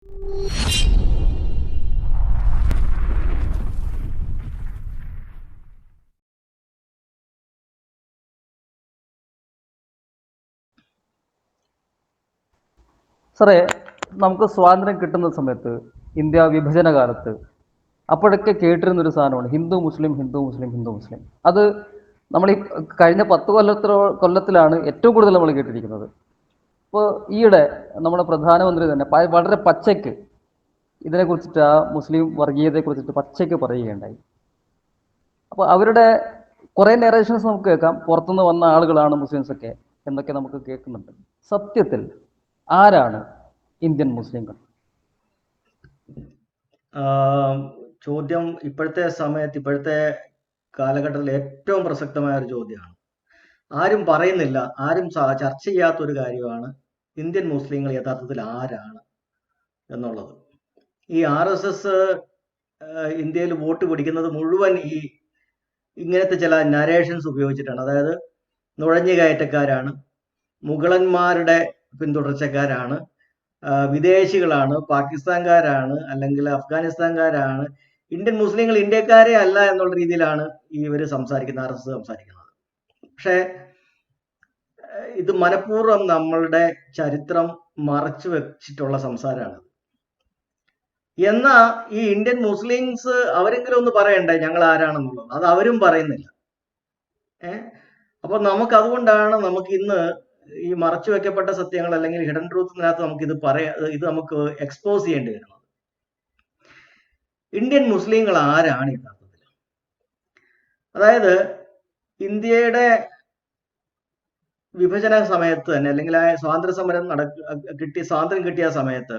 സാറേ, നമുക്ക് സ്വാതന്ത്ര്യം കിട്ടുന്ന സമയത്ത് ഇന്ത്യ വിഭജന കാലത്ത് അപ്പോഴൊക്കെ കേട്ടിരുന്നൊരു സാധനമാണ് ഹിന്ദു മുസ്ലിം ഹിന്ദു മുസ്ലിം ഹിന്ദു മുസ്ലിം. അത് നമ്മൾ ഈ കഴിഞ്ഞ 10 കൊല്ലത്തിലാണ് ഏറ്റവും കൂടുതൽ നമ്മൾ കേട്ടിരിക്കുന്നത്. ഇപ്പോൾ ഈയിടെ നമ്മുടെ പ്രധാനമന്ത്രി തന്നെ വളരെ പച്ചയ്ക്ക് ഇതിനെക്കുറിച്ചിട്ട്, ആ മുസ്ലിം വർഗീയതയെക്കുറിച്ചിട്ട് പച്ചയ്ക്ക് പറയുകയുണ്ടായി. അപ്പോൾ അവരുടെ കുറേ നെറേഷൻസ് നമുക്ക് കേൾക്കാം, പുറത്തുനിന്ന് വന്ന ആളുകളാണ് മുസ്ലിംസൊക്കെ എന്നൊക്കെ നമുക്ക് കേൾക്കുന്നുണ്ട്. സത്യത്തിൽ ആരാണ് ഇന്ത്യൻ മുസ്ലിങ്ങൾ? ചോദ്യം ഇപ്പോഴത്തെ സമയത്ത്, ഇപ്പോഴത്തെ കാലഘട്ടത്തിൽ ഏറ്റവും പ്രസക്തമായ ഒരു ചോദ്യമാണ്. ആരും പറയുന്നില്ല, ആരും ചർച്ച ചെയ്യാത്തൊരു കാര്യമാണ് ഇന്ത്യൻ മുസ്ലിങ്ങൾ യഥാർത്ഥത്തിൽ ആരാണ് എന്നുള്ളത്. ഈ RSS ഇന്ത്യയിൽ വോട്ട് പിടിക്കുന്നത് മുഴുവൻ ഇങ്ങനത്തെ ചില നരേഷൻസ് ഉപയോഗിച്ചിട്ടാണ്. അതായത് നുഴഞ്ഞുകയറ്റക്കാരാണ്, മുഗളന്മാരുടെ പിന്തുടർച്ചക്കാരാണ്, വിദേശികളാണ്, പാകിസ്ഥാൻകാരാണ്, അല്ലെങ്കിൽ അഫ്ഗാനിസ്ഥാൻകാരാണ്, ഇന്ത്യൻ മുസ്ലിങ്ങൾ ഇന്ത്യക്കാരെ അല്ല എന്നുള്ള രീതിയിലാണ് ഇവർ സംസാരിക്കുന്നത്, RSS സംസാരിക്കുന്നത്. പക്ഷേ ഇത് മനഃപൂർവ്വം നമ്മളുടെ ചരിത്രം മറച്ചു വെച്ചിട്ടുള്ള സംസാരമാണ്. എന്നാ ഈ ഇന്ത്യൻ മുസ്ലിംസ് അവരെങ്കിലും ഒന്ന് പറയണ്ടേ ഞങ്ങൾ ആരാണെന്നുള്ളത്? അത് അവരും പറയുന്നില്ല. അപ്പൊ അതുകൊണ്ടാണ് നമുക്ക് ഇന്ന് ഈ മറച്ചു വെക്കപ്പെട്ട സത്യങ്ങൾ അല്ലെങ്കിൽ ഹിഡൻ ട്രൂത്തിനകത്ത് നമുക്ക് ഇത് നമുക്ക് എക്സ്പോസ് ചെയ്യേണ്ടി വരുന്നത്. ഇന്ത്യൻ മുസ്ലിങ്ങൾ ആരാണ് യഥാർത്ഥത്തിൽ? അതായത് ഇന്ത്യയുടെ വിഭജന സമയത്ത് തന്നെ, അല്ലെങ്കിൽ ആ സ്വാതന്ത്ര്യ സമരം സ്വാതന്ത്ര്യം കിട്ടിയ സമയത്ത്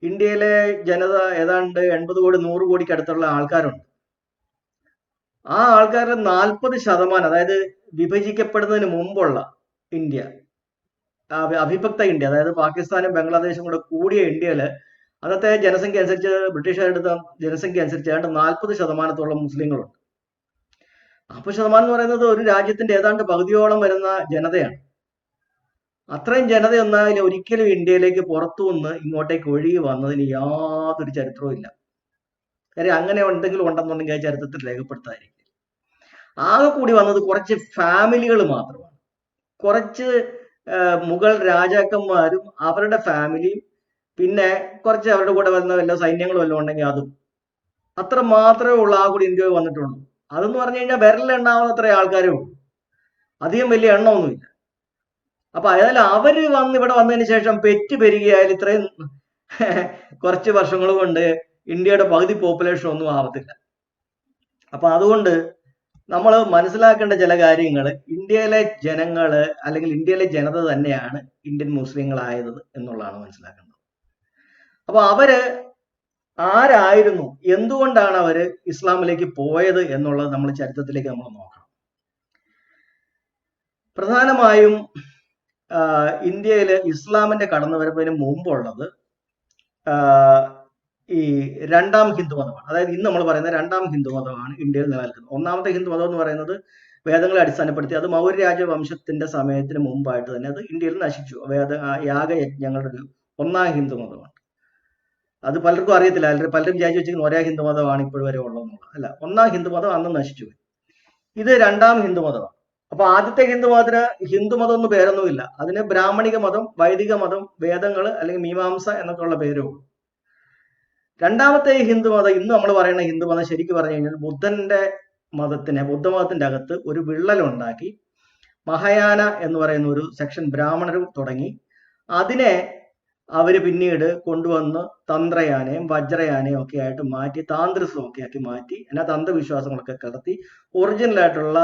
ഇന്ത്യയിലെ ജനത ഏതാണ്ട് 80 കോടി 100 കോടിക്ക് അടുത്തുള്ള ആൾക്കാരുണ്ട്. ആ ആൾക്കാരുടെ 40%, അതായത് വിഭജിക്കപ്പെടുന്നതിന് മുമ്പുള്ള ഇന്ത്യ, അവിഭക്ത ഇന്ത്യ, അതായത് പാകിസ്ഥാനും ബംഗ്ലാദേശും കൂടെ കൂടിയ ഇന്ത്യയില് അന്നത്തെ ജനസംഖ്യ അനുസരിച്ച്, ബ്രിട്ടീഷുകാരെടുത്ത ജനസംഖ്യ അനുസരിച്ച് ഏതാണ്ട് 40%-ഓളം മുസ്ലിങ്ങളുണ്ട്. 40% എന്ന് പറയുന്നത് ഒരു രാജ്യത്തിന്റെ ഏതാണ്ട് പകുതിയോളം വരുന്ന ജനതയാണ്. അത്രയും ജനത ഒന്നായാലും ഒരിക്കലും ഇന്ത്യയിലേക്ക് പുറത്തുനിന്ന് ഇങ്ങോട്ടേക്ക് ഒഴുകി വന്നതിന് യാതൊരു ചരിത്രവും ഇല്ല. കാര്യം അങ്ങനെ എന്തെങ്കിലും ഉണ്ടെന്നുണ്ടെങ്കിൽ ആ ചരിത്രത്തിൽ രേഖപ്പെടുത്താതിരിക്കും. ആകെ കൂടി വന്നത് കുറച്ച് ഫാമിലികൾ മാത്രമാണ്. കുറച്ച് മുഗൾ രാജാക്കന്മാരും അവരുടെ ഫാമിലിയും, പിന്നെ കുറച്ച് അവരുടെ കൂടെ വരുന്ന വല്ല സൈന്യങ്ങളും വല്ലതും ഉണ്ടെങ്കിൽ അതും. അത്ര മാത്രമേ ഉള്ളൂ ആ കൂടി ഇന്ത്യയിൽ വന്നിട്ടുള്ളൂ. അതെന്ന് പറഞ്ഞു കഴിഞ്ഞാൽ വിരലിലെണ്ണാവുന്ന അത്ര ആൾക്കാരേ ഉള്ളൂ, അധികം വലിയ എണ്ണമൊന്നുമില്ല. അപ്പൊ അതായത് അവര് ഇവിടെ വന്നതിന് ശേഷം പെരുകിയായാലും ഇത്രയും കുറച്ച് വർഷങ്ങൾ കൊണ്ട് ഇന്ത്യയുടെ പകുതി പോപ്പുലേഷൻ ഒന്നും ആവത്തില്ല. അപ്പൊ അതുകൊണ്ട് നമ്മൾ മനസ്സിലാക്കേണ്ട ചില കാര്യങ്ങൾ, ഇന്ത്യയിലെ ജനങ്ങള് അല്ലെങ്കിൽ ഇന്ത്യയിലെ ജനത തന്നെയാണ് ഇന്ത്യൻ മുസ്ലിങ്ങളായത് എന്നുള്ളതാണ് മനസ്സിലാക്കേണ്ടത്. അപ്പൊ അവര് ആരായിരുന്നു, എന്തുകൊണ്ടാണ് അവര് ഇസ്ലാമിലേക്ക് പോയത് എന്നുള്ളത് നമ്മൾ ചരിത്രത്തിലേക്ക് നമ്മൾ നോക്കണം. പ്രധാനമായും ഇന്ത്യയിൽ ഇസ്ലാമിന്റെ കടന്നുവരവിന് മുമ്പുള്ളത് ഈ രണ്ടാം ഹിന്ദുമതമാണ്. അതായത് ഇന്ന് നമ്മൾ പറയുന്ന രണ്ടാം ഹിന്ദുമതമാണ് ഇന്ത്യയിൽ നിലനിൽക്കുന്നത്. ഒന്നാമത്തെ ഹിന്ദുമതം എന്ന് പറയുന്നത് വേദങ്ങളെ അടിസ്ഥാനപ്പെടുത്തി അത് മൗര്യ രാജവംശത്തിന്റെ സമയത്തിന് മുമ്പായിട്ട് തന്നെ അത് ഇന്ത്യയിൽ നശിച്ചു. യാഗയജ്ഞങ്ങളുടെ ഒരു ഒന്നാം ഹിന്ദുമതമാണ്. അത് പലർക്കും അറിയത്തില്ല, പലരും വിചാരിച്ചു വെച്ചിരിക്കുന്ന ഒരേ ഹിന്ദുമതമാണ് ഇപ്പോഴും വരെ ഉള്ളതെന്നുള്ളത്. അല്ല, ഒന്നാം ഹിന്ദുമതം അന്ന് നശിച്ചു. ഇത് രണ്ടാം ഹിന്ദുമതമാണ്. അപ്പൊ ആദ്യത്തെ ഹിന്ദുമതത്തിന് ഹിന്ദുമതം ഒന്നും പേരൊന്നുമില്ല. അതിന് ബ്രാഹ്മണിക മതം, വൈദിക മതം, വേദങ്ങള് അല്ലെങ്കിൽ മീമാംസ എന്നൊക്കെ ഉള്ള പേരേ ഉള്ളൂ. രണ്ടാമത്തെ ഹിന്ദുമതം, ഇന്ന് നമ്മൾ പറയുന്ന ഹിന്ദുമതം, ശരിക്കും പറഞ്ഞു കഴിഞ്ഞാൽ ബുദ്ധമതത്തിന്റെ അകത്ത് ഒരു വിള്ളലുണ്ടാക്കി മഹായാന എന്ന് പറയുന്ന ഒരു സെക്ഷൻ ബ്രാഹ്മണരും തുടങ്ങി. അതിനെ അവര് പിന്നീട് കൊണ്ടുവന്ന് തന്ത്രയാനയും വജ്രയാനയും ഒക്കെ ആയിട്ട് മാറ്റി, താന്ത്രിസം ഒക്കെ ആക്കി മാറ്റി, അതിനകത്ത് അന്ധവിശ്വാസങ്ങളൊക്കെ കടത്തി ഒറിജിനലായിട്ടുള്ള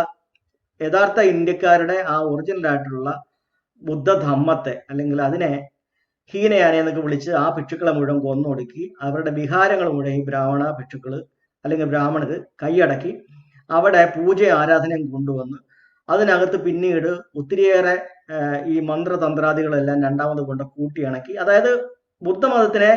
യഥാർത്ഥ ഇന്ത്യക്കാരുടെ ആ ഒറിജിനലായിട്ടുള്ള ബുദ്ധധമ്മത്തെ അല്ലെങ്കിൽ അതിനെ ഹീനയാന എന്നൊക്കെ വിളിച്ച് ആ ഭിക്ഷുക്കളെ മുഴുവൻ കൊന്നൊടുക്കി അവരുടെ വിഹാരങ്ങൾ മുഴുവൻ ഈ ബ്രാഹ്മണ ഭിക്ഷുക്കള് അല്ലെങ്കിൽ ബ്രാഹ്മണര് കൈയടക്കി അവിടെ പൂജ ആരാധനയും കൊണ്ടുവന്ന് അതിനകത്ത് പിന്നീട് ഒത്തിരിയേറെ ഈ മന്ത്രതന്ത്രാദികളെല്ലാം രണ്ടാമത് കൊണ്ട് കൂട്ടിയിണക്കി. അതായത് ബുദ്ധമതത്തിനെ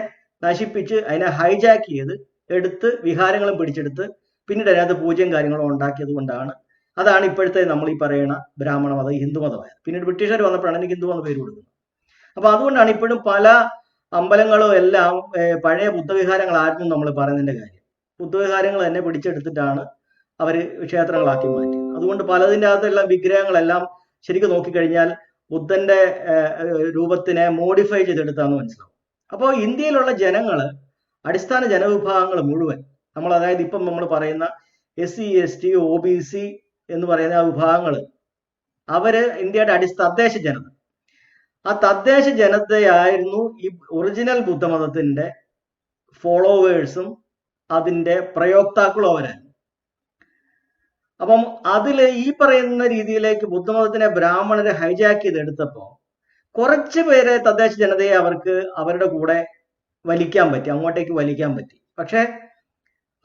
നശിപ്പിച്ച് അതിനെ ഹൈജാക്ക് ചെയ്ത് എടുത്ത് വിഹാരങ്ങളും പിടിച്ചെടുത്ത് പിന്നീട് അതിനകത്ത് പൂജയും കാര്യങ്ങളും ഉണ്ടാക്കിയത് കൊണ്ടാണ്, അതാണ് ഇപ്പോഴത്തെ നമ്മൾ ഈ പറയുന്ന ബ്രാഹ്മണ മതം ഹിന്ദുമതമായത്. പിന്നീട് ബ്രിട്ടീഷുകാർ വന്നപ്പോഴാണ് എനിക്ക് ഹിന്ദു എന്ന പേര് കൊടുക്കുന്നത്. അപ്പൊ അതുകൊണ്ടാണ് ഇപ്പോഴും പല അമ്പലങ്ങളും എല്ലാം പഴയ ബുദ്ധവിഹാരങ്ങളായിരുന്നു നമ്മൾ പറയുന്നതിന്റെ കാര്യം. ബുദ്ധവിഹാരങ്ങൾ തന്നെ പിടിച്ചെടുത്തിട്ടാണ് അവര് ക്ഷേത്രങ്ങളാക്കി മാറ്റിയത്. അതുകൊണ്ട് പലതിൻ്റെ അകത്തുള്ള വിഗ്രഹങ്ങളെല്ലാം ശരിക്കും നോക്കിക്കഴിഞ്ഞാൽ ബുദ്ധന്റെ രൂപത്തിനെ മോഡിഫൈ ചെയ്തെടുത്താന്ന് മനസ്സിലാവും. അപ്പോൾ ഇന്ത്യയിലുള്ള ജനങ്ങള്, അടിസ്ഥാന ജനവിഭാഗങ്ങൾ മുഴുവൻ, അതായത് ഇപ്പം നമ്മൾ പറയുന്ന SC ST OBC എന്ന് പറയുന്ന ആ വിഭാഗങ്ങൾ, അവര് ഇന്ത്യയുടെ തദ്ദേശ ജനത. ആ തദ്ദേശ ജനതയായിരുന്നു ഈ ഒറിജിനൽ ബുദ്ധമതത്തിന്റെ ഫോളോവേഴ്സും അതിന്റെ പ്രയോക്താക്കളും അവരായിരുന്നു. അപ്പം അതില് ഈ പറയുന്ന രീതിയിലേക്ക് ബുദ്ധമതത്തിനെ ബ്രാഹ്മണരെ ഹൈജാക്ക് ചെയ്തെടുത്തപ്പോ കുറച്ച് പേരെ തദ്ദേശ ജനതയെ അവർക്ക് അവരുടെ കൂടെ വലിക്കാൻ പറ്റി, അങ്ങോട്ടേക്ക് വലിക്കാൻ പറ്റി. പക്ഷെ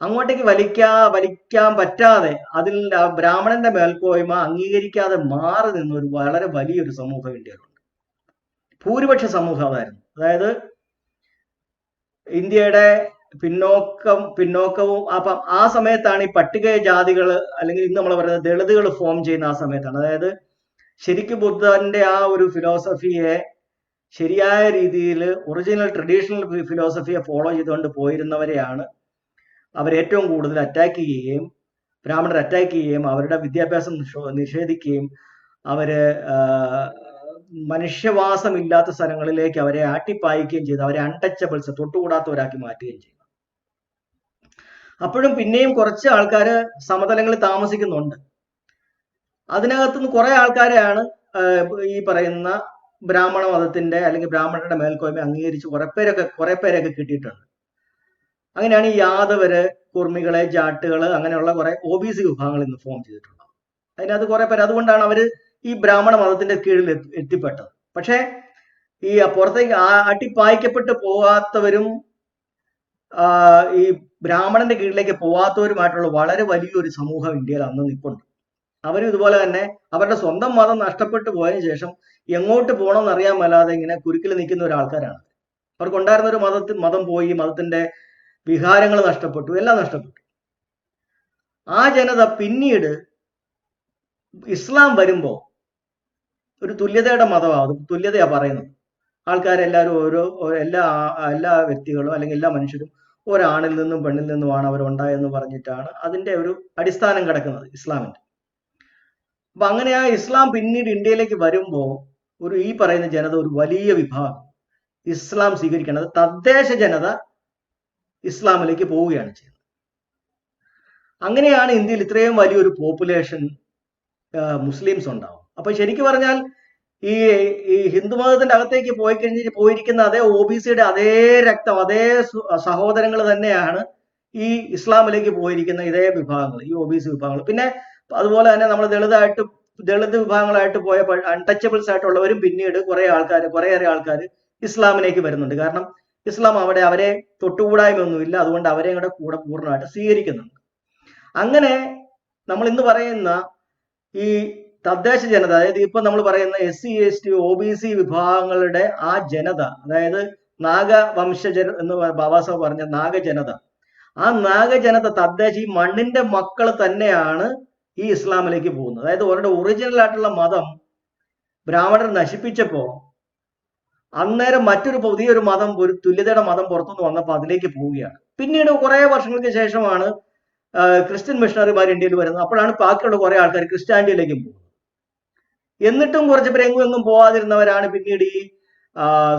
അങ്ങോട്ടേക്ക് വലിക്കാൻ പറ്റാതെ അതിൽ ബ്രാഹ്മണന്റെ മേൽക്കോയ്മ അംഗീകരിക്കാതെ മാറി നിന്ന ഒരു വളരെ വലിയൊരു സമൂഹം ഇന്ത്യയിലുണ്ട്. ഭൂരിപക്ഷ സമൂഹം അതായിരുന്നു. അതായത് ഇന്ത്യയുടെ പിന്നോക്കവും അപ്പം ആ സമയത്താണ് ഈ പട്ടിക ജാതികൾ, അല്ലെങ്കിൽ ഇന്ന് നമ്മൾ പറയുന്നത് ദളിതുകൾ ഫോം ചെയ്യുന്ന ആ സമയത്താണ്. അതായത് ശരിക്കും ബുദ്ധന്റെ ആ ഒരു ഫിലോസഫിയെ ശരിയായ രീതിയിൽ ഒറിജിനൽ ട്രഡീഷണൽ ഫിലോസഫിയെ ഫോളോ ചെയ്തുകൊണ്ട് പോയിരുന്നവരെയാണ് അവരേറ്റവും കൂടുതൽ അറ്റാക്ക് ചെയ്യുകയും ബ്രാഹ്മണർ അറ്റാക്ക് ചെയ്യുകയും അവരുടെ വിദ്യാഭ്യാസം നിഷേധിക്കുകയും അവര് മനുഷ്യവാസമില്ലാത്ത സ്ഥലങ്ങളിലേക്ക് അവരെ ആട്ടിപ്പായിക്കുകയും ചെയ്തു. അവരെ അൺടച്ചബിൾസ്, തൊട്ടുകൂടാത്തവരാക്കി മാറ്റുകയും ചെയ്തു. അപ്പോഴും പിന്നെയും കുറച്ച് ആൾക്കാർ സമതലങ്ങളിൽ താമസിക്കുന്നുണ്ട്. അതിനകത്തുനിന്ന് കുറെ ആൾക്കാരെയാണ് ഈ പറയുന്ന ബ്രാഹ്മണ മതത്തിന്റെ അല്ലെങ്കിൽ ബ്രാഹ്മണരുടെ മേൽക്കോയ്മ അംഗീകരിച്ച് കുറെ പേരൊക്കെ കിട്ടിയിട്ടുണ്ട്. അങ്ങനെയാണ് ഈ യാദവര്, കുർമികള്, ജാട്ടുകള്, അങ്ങനെയുള്ള കുറെ OBC വിഭാഗങ്ങൾ ഇന്ന് ഫോം ചെയ്തിട്ടുള്ളത്. അതിനകത്ത് കുറെ പേര്, അതുകൊണ്ടാണ് അവര് ഈ ബ്രാഹ്മണ മതത്തിന്റെ കീഴിൽ എത്തിപ്പെട്ടത്. പക്ഷെ ഈ പുറത്തേക്ക് അട്ടിപ്പായിക്കപ്പെട്ട് പോകാത്തവരും ഈ ബ്രാഹ്മണന്റെ കീഴിലേക്ക് പോവാത്തവരുമായിട്ടുള്ള വളരെ വലിയൊരു സമൂഹം ഇന്ത്യയിൽ അന്ന് നിൽപ്പുണ്ട്. അവരും ഇതുപോലെ തന്നെ അവരുടെ സ്വന്തം മതം നഷ്ടപ്പെട്ടു പോയതിനു ശേഷം എങ്ങോട്ട് പോകണമെന്ന് അറിയാൻ മേലാതെ ഇങ്ങനെ കുരുക്കിൽ നിൽക്കുന്ന ഒരാൾക്കാരാണ്. അവർക്കുണ്ടായിരുന്ന ഒരു മതം പോയി, മതത്തിന്റെ വിഹാരങ്ങൾ നഷ്ടപ്പെട്ടു, എല്ലാം നഷ്ടപ്പെട്ടു. ആ ജനത പിന്നീട് ഇസ്ലാം വരുമ്പോ ഒരു തുല്യതയുടെ മതമാണ്, തുല്യതയാ പറയുന്നത്. ആൾക്കാരെല്ലാവരും എല്ലാ വ്യക്തികളും അല്ലെങ്കിൽ എല്ലാ മനുഷ്യരും ഒരാണിൽ നിന്നും പെണ്ണിൽ നിന്നുമാണ് അവരുണ്ടായെന്ന് പറഞ്ഞിട്ടാണ് അതിന്റെ ഒരു അടിസ്ഥാനം കിടക്കുന്നത് ഇസ്ലാമിന്റെ. അപ്പൊ അങ്ങനെ ആ ഇസ്ലാം പിന്നീട് ഇന്ത്യയിലേക്ക് വരുമ്പോ ഈ പറയുന്ന ജനത, ഒരു വലിയ വിഭാഗം ഇസ്ലാം സ്വീകരിക്കുന്നത്, തദ്ദേശ ജനത ഇസ്ലാമിലേക്ക് പോവുകയാണ് ചെയ്യുന്നത്. അങ്ങനെയാണ് ഇന്ത്യയിൽ ഇത്രയും വലിയൊരു പോപ്പുലേഷൻ മുസ്ലിംസ് ഉണ്ടാവും. അപ്പൊ ശരിക്കും പറഞ്ഞാൽ ഈ ഹിന്ദുമതത്തിന്റെ അകത്തേക്ക് പോയിരിക്കുന്ന അതേ OBCയുടെ അതേ രക്തം, അതേ സഹോദരങ്ങൾ തന്നെയാണ് ഈ ഇസ്ലാമിലേക്ക് പോയിരിക്കുന്ന ഇതേ വിഭാഗങ്ങൾ, ഈ OBC വിഭാഗങ്ങൾ. പിന്നെ അതുപോലെ തന്നെ നമ്മൾ ദളിത് വിഭാഗങ്ങളായിട്ട് പോയപ്പോൾ അൺടച്ചബിൾസ് ആയിട്ടുള്ളവരും പിന്നീട് കുറേയേറെ ആൾക്കാർ ഇസ്ലാമിലേക്ക് വരുന്നുണ്ട്. കാരണം ഇസ്ലാം അവരെ തൊട്ടുകൂടായ്മയൊന്നുമില്ല, അതുകൊണ്ട് അവരെ കൂടെ പൂർണ്ണമായിട്ട് സ്വീകരിക്കുന്നുണ്ട്. അങ്ങനെ നമ്മൾ ഇന്ന് പറയുന്ന ഈ തദ്ദേശ ജനത, അതായത് ഇപ്പൊ നമ്മൾ പറയുന്ന SC ST OBC വിഭാഗങ്ങളുടെ ആ ജനത, അതായത് നാഗവംശജർ എന്ന് ബാബാസാഹബ് പറഞ്ഞ നാഗജനത, ആ നാഗജനത തദ്ദേശ ഈ മണ്ണിന്റെ മക്കൾ തന്നെയാണ് ഈ ഇസ്ലാമിലേക്ക് പോകുന്നത്. അതായത് അവരുടെ ഒറിജിനൽ ആയിട്ടുള്ള മതം ബ്രാഹ്മണർ നശിപ്പിച്ചപ്പോ അന്നേരം മറ്റൊരു പുതിയൊരു മതം, ഒരു തുല്യതയുടെ മതം പുറത്തുനിന്ന് വന്നപ്പോൾ അതിലേക്ക് പോവുകയാണ്. പിന്നീട് കുറെ വർഷങ്ങൾക്ക് ശേഷമാണ് ക്രിസ്ത്യൻ മിഷണറിമാർ ഇന്ത്യയിൽ വരുന്നത്. അപ്പോഴാണ് ബാക്കിയുള്ള കുറെ ആൾക്കാർ ക്രിസ്ത്യാനിറ്റിയിലേക്കും പോകുന്നത്. എന്നിട്ടും കുറച്ച് പേര് എങ്ങും പോവാതിരുന്നവരാണ് പിന്നീട് ഈ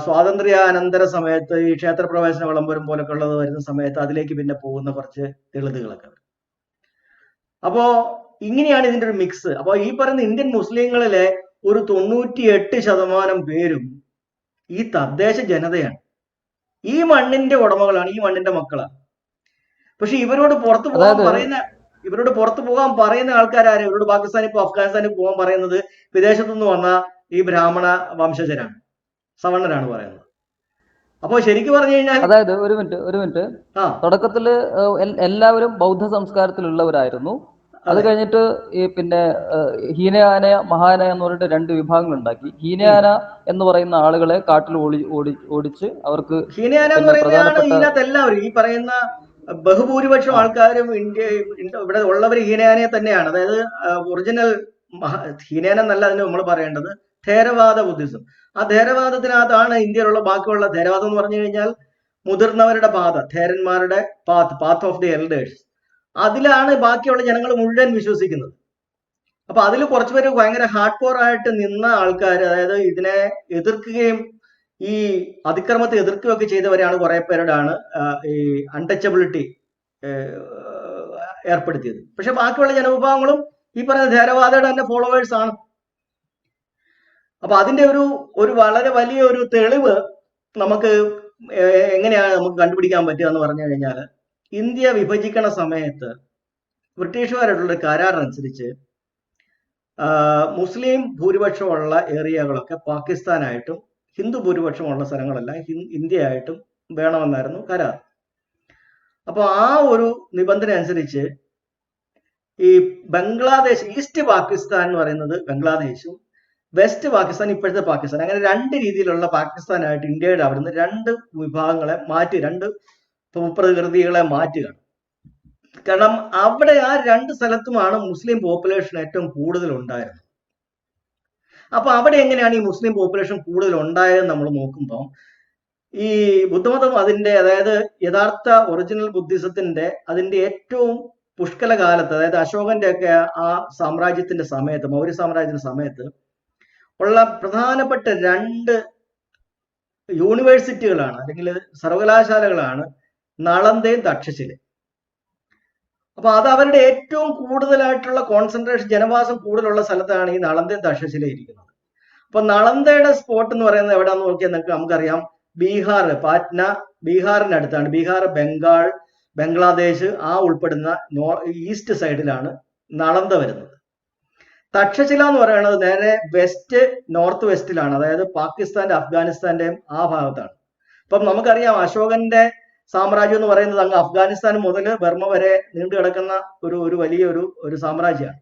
സ്വാതന്ത്ര്യാനന്തര സമയത്ത് ഈ ക്ഷേത്രപ്രവേശന വിളംബരം പോലൊക്കെ ഉള്ളത് വരുന്ന സമയത്ത് അതിലേക്ക് പിന്നെ പോകുന്ന കുറച്ച് ദളിതുകളൊക്കെ. അപ്പോ ഇങ്ങനെയാണ് ഇതിന്റെ ഒരു മിക്സ്. അപ്പൊ ഈ പറയുന്ന ഇന്ത്യൻ മുസ്ലിങ്ങളിലെ ഒരു 98% പേരും ഈ തദ്ദേശ ജനതയാണ്, ഈ മണ്ണിന്റെ ഉടമകളാണ്, ഈ മണ്ണിന്റെ മക്കളാണ്. പക്ഷെ ഇവരോട് പുറത്തു പോകാൻ പറയുന്ന ആൾക്കാരാണ്. ഇവരോട് പാകിസ്ഥാനിൽ അഫ്ഗാനിസ്ഥാനിൽ പോകാൻ പറയുന്നത് വിദേശത്തുനിന്ന് വന്ന ഈ ബ്രാഹ്മണ വംശജരാണ്, സവർണരാണ് പറയുന്നത്. അപ്പൊ ശരിക്കും പറഞ്ഞു കഴിഞ്ഞാൽ, അതായത് ഒരു മിനിറ്റ് തുടക്കത്തില് എല്ലാവരും ബൗദ്ധ സംസ്കാരത്തിലുള്ളവരായിരുന്നു. അത് കഴിഞ്ഞിട്ട് ഈ പിന്നെ ഹീനയാന, മഹായാന എന്ന് പറഞ്ഞിട്ട് 2 വിഭാഗങ്ങൾ ഉണ്ടാക്കി. ഹീനയാന എന്ന് പറയുന്ന ആളുകളെ കാട്ടിൽ ഓടിച്ച് അവർക്ക് ഹീനയാന എന്ന് പറയുന്നതാണ് ഇതിനകത്ത് എല്ലാവരും ഈ പറയുന്ന ബഹുഭൂരിപക്ഷം ആൾക്കാരും ഇവിടെ ഉള്ളവർ ഹീനയാനയെ തന്നെയാണ്. അതായത് ഒറിജിനൽ ഹീനയാന എന്നല്ല അതിന് നമ്മൾ പറയേണ്ടത്, ഥേരവാദ ബുദ്ധിസം. ആ ഥേരവാദത്തിനകത്താണ് ഇന്ത്യയിലുള്ള ബാക്കിയുള്ള ഥേരവാദം എന്ന് പറഞ്ഞു കഴിഞ്ഞാൽ മുതിർന്നവരുടെ പാത, ഥേരന്മാരുടെ പാത്ത് ഓഫ് ദി എൽഡേഴ്സ്, അതിലാണ് ബാക്കിയുള്ള ജനങ്ങൾ മുഴുവൻ വിശ്വസിക്കുന്നത്. അപ്പൊ അതിൽ കുറച്ചുപേര് ഭയങ്കര ഹാർഡ് കോർ ആയിട്ട് നിന്ന ആൾക്കാർ, അതായത് ഇതിനെ എതിർക്കുകയും ഈ അതിക്രമത്തെ എതിർക്കുകയൊക്കെ ചെയ്തവരെയാണ് കുറെ പേരുടെയാണ് ഈ അൺടച്ചബിലിറ്റി ഏർപ്പെടുത്തിയത്. പക്ഷെ ബാക്കിയുള്ള ജനവിഭാഗങ്ങളും ഈ പറയുന്ന ധേരവാദയുടെ തന്നെ ഫോളോവേഴ്സ് ആണ്. അപ്പൊ അതിന്റെ ഒരു വളരെ വലിയ ഒരു തെളിവ് നമുക്ക് എങ്ങനെയാണ് നമുക്ക് കണ്ടുപിടിക്കാൻ പറ്റുക എന്ന് പറഞ്ഞു കഴിഞ്ഞാൽ, ഇന്ത്യ വിഭജിക്കണ സമയത്ത് ബ്രിട്ടീഷുകാരായിട്ടുള്ള കരാറനുസരിച്ച് മുസ്ലിം ഭൂരിപക്ഷമുള്ള ഏരിയകളൊക്കെ പാകിസ്ഥാനായിട്ടും ഹിന്ദു ഭൂരിപക്ഷമുള്ള സ്ഥലങ്ങളെല്ലാം ഇന്ത്യയായിട്ടും വേണമെന്നായിരുന്നു കരാർ. അപ്പോൾ ആ ഒരു നിബന്ധന അനുസരിച്ച് ഈ ബംഗ്ലാദേശ്, ഈസ്റ്റ് പാകിസ്ഥാൻ എന്ന് പറയുന്നത് ബംഗ്ലാദേശും വെസ്റ്റ് പാകിസ്ഥാൻ ഇപ്പോഴത്തെ പാകിസ്ഥാൻ, അങ്ങനെ രണ്ട് രീതിയിലുള്ള പാകിസ്ഥാനായിട്ട് ഇന്ത്യയുടെ അവിടുന്ന് രണ്ട് വിഭാഗങ്ങളെ മാറ്റി, രണ്ട് ഭൂപ്രകൃതികളെ മാറ്റുകയാണ്. കാരണം അവിടെ ആ രണ്ട് സ്ഥലത്തുമാണ് മുസ്ലിം പോപ്പുലേഷൻ ഏറ്റവും കൂടുതൽ ഉണ്ടായിരുന്നത്. അപ്പൊ അവിടെ എങ്ങനെയാണ് ഈ മുസ്ലിം പോപ്പുലേഷൻ കൂടുതൽ ഉണ്ടായതെന്ന് നമ്മൾ നോക്കുമ്പോൾ, ഈ ബുദ്ധമതം അതിന്റെ, അതായത് യഥാർത്ഥ ഒറിജിനൽ ബുദ്ധിസത്തിന്റെ അതിന്റെ ഏറ്റവും പുഷ്കല കാലത്ത്, അതായത് അശോകന്റെ ഒക്കെ ആ സാമ്രാജ്യത്തിന്റെ സമയത്ത്, മൗര്യ സാമ്രാജ്യത്തിന്റെ സമയത്ത് ഉള്ള പ്രധാനപ്പെട്ട രണ്ട് യൂണിവേഴ്സിറ്റികളാണ് അല്ലെങ്കിൽ സർവകലാശാലകളാണ് നളന്ദയും തക്ഷശിലയും. അപ്പൊ അത് അവരുടെ ഏറ്റവും കൂടുതലായിട്ടുള്ള കോൺസെൻട്രേഷൻ, ജനവാസം കൂടുതലുള്ള സ്ഥലത്താണ് ഈ നളന്ദയും തക്ഷശിലയും ഇരിക്കുന്നത്. അപ്പൊ നളന്ദയുടെ സ്പോട്ട് എന്ന് പറയുന്നത് എവിടെയാന്ന് നോക്കിയാൽ നമുക്കറിയാം, ബീഹാർ, പാറ്റ്ന, ബീഹാറിനടുത്താണ്. ബീഹാർ, ബംഗാൾ, ബംഗ്ലാദേശ് ആ ഉൾപ്പെടുന്ന ഈസ്റ്റ് സൈഡിലാണ് നളന്ദ വരുന്നത്. തക്ഷശില എന്ന് പറയുന്നത് നേരെ വെസ്റ്റ് നോർത്ത് വെസ്റ്റിലാണ്, അതായത് പാകിസ്ഥാന്റെ അഫ്ഗാനിസ്ഥാന്റെയും ആ ഭാഗത്താണ്. അപ്പം നമുക്കറിയാം അശോകന്റെ സാമ്രാജ്യം എന്ന് പറയുന്നത് അങ്ങ് അഫ്ഗാനിസ്ഥാൻ മുതൽ ബർമ്മ വരെ നീണ്ടു കിടക്കുന്ന ഒരു വലിയ ഒരു സാമ്രാജ്യമാണ്.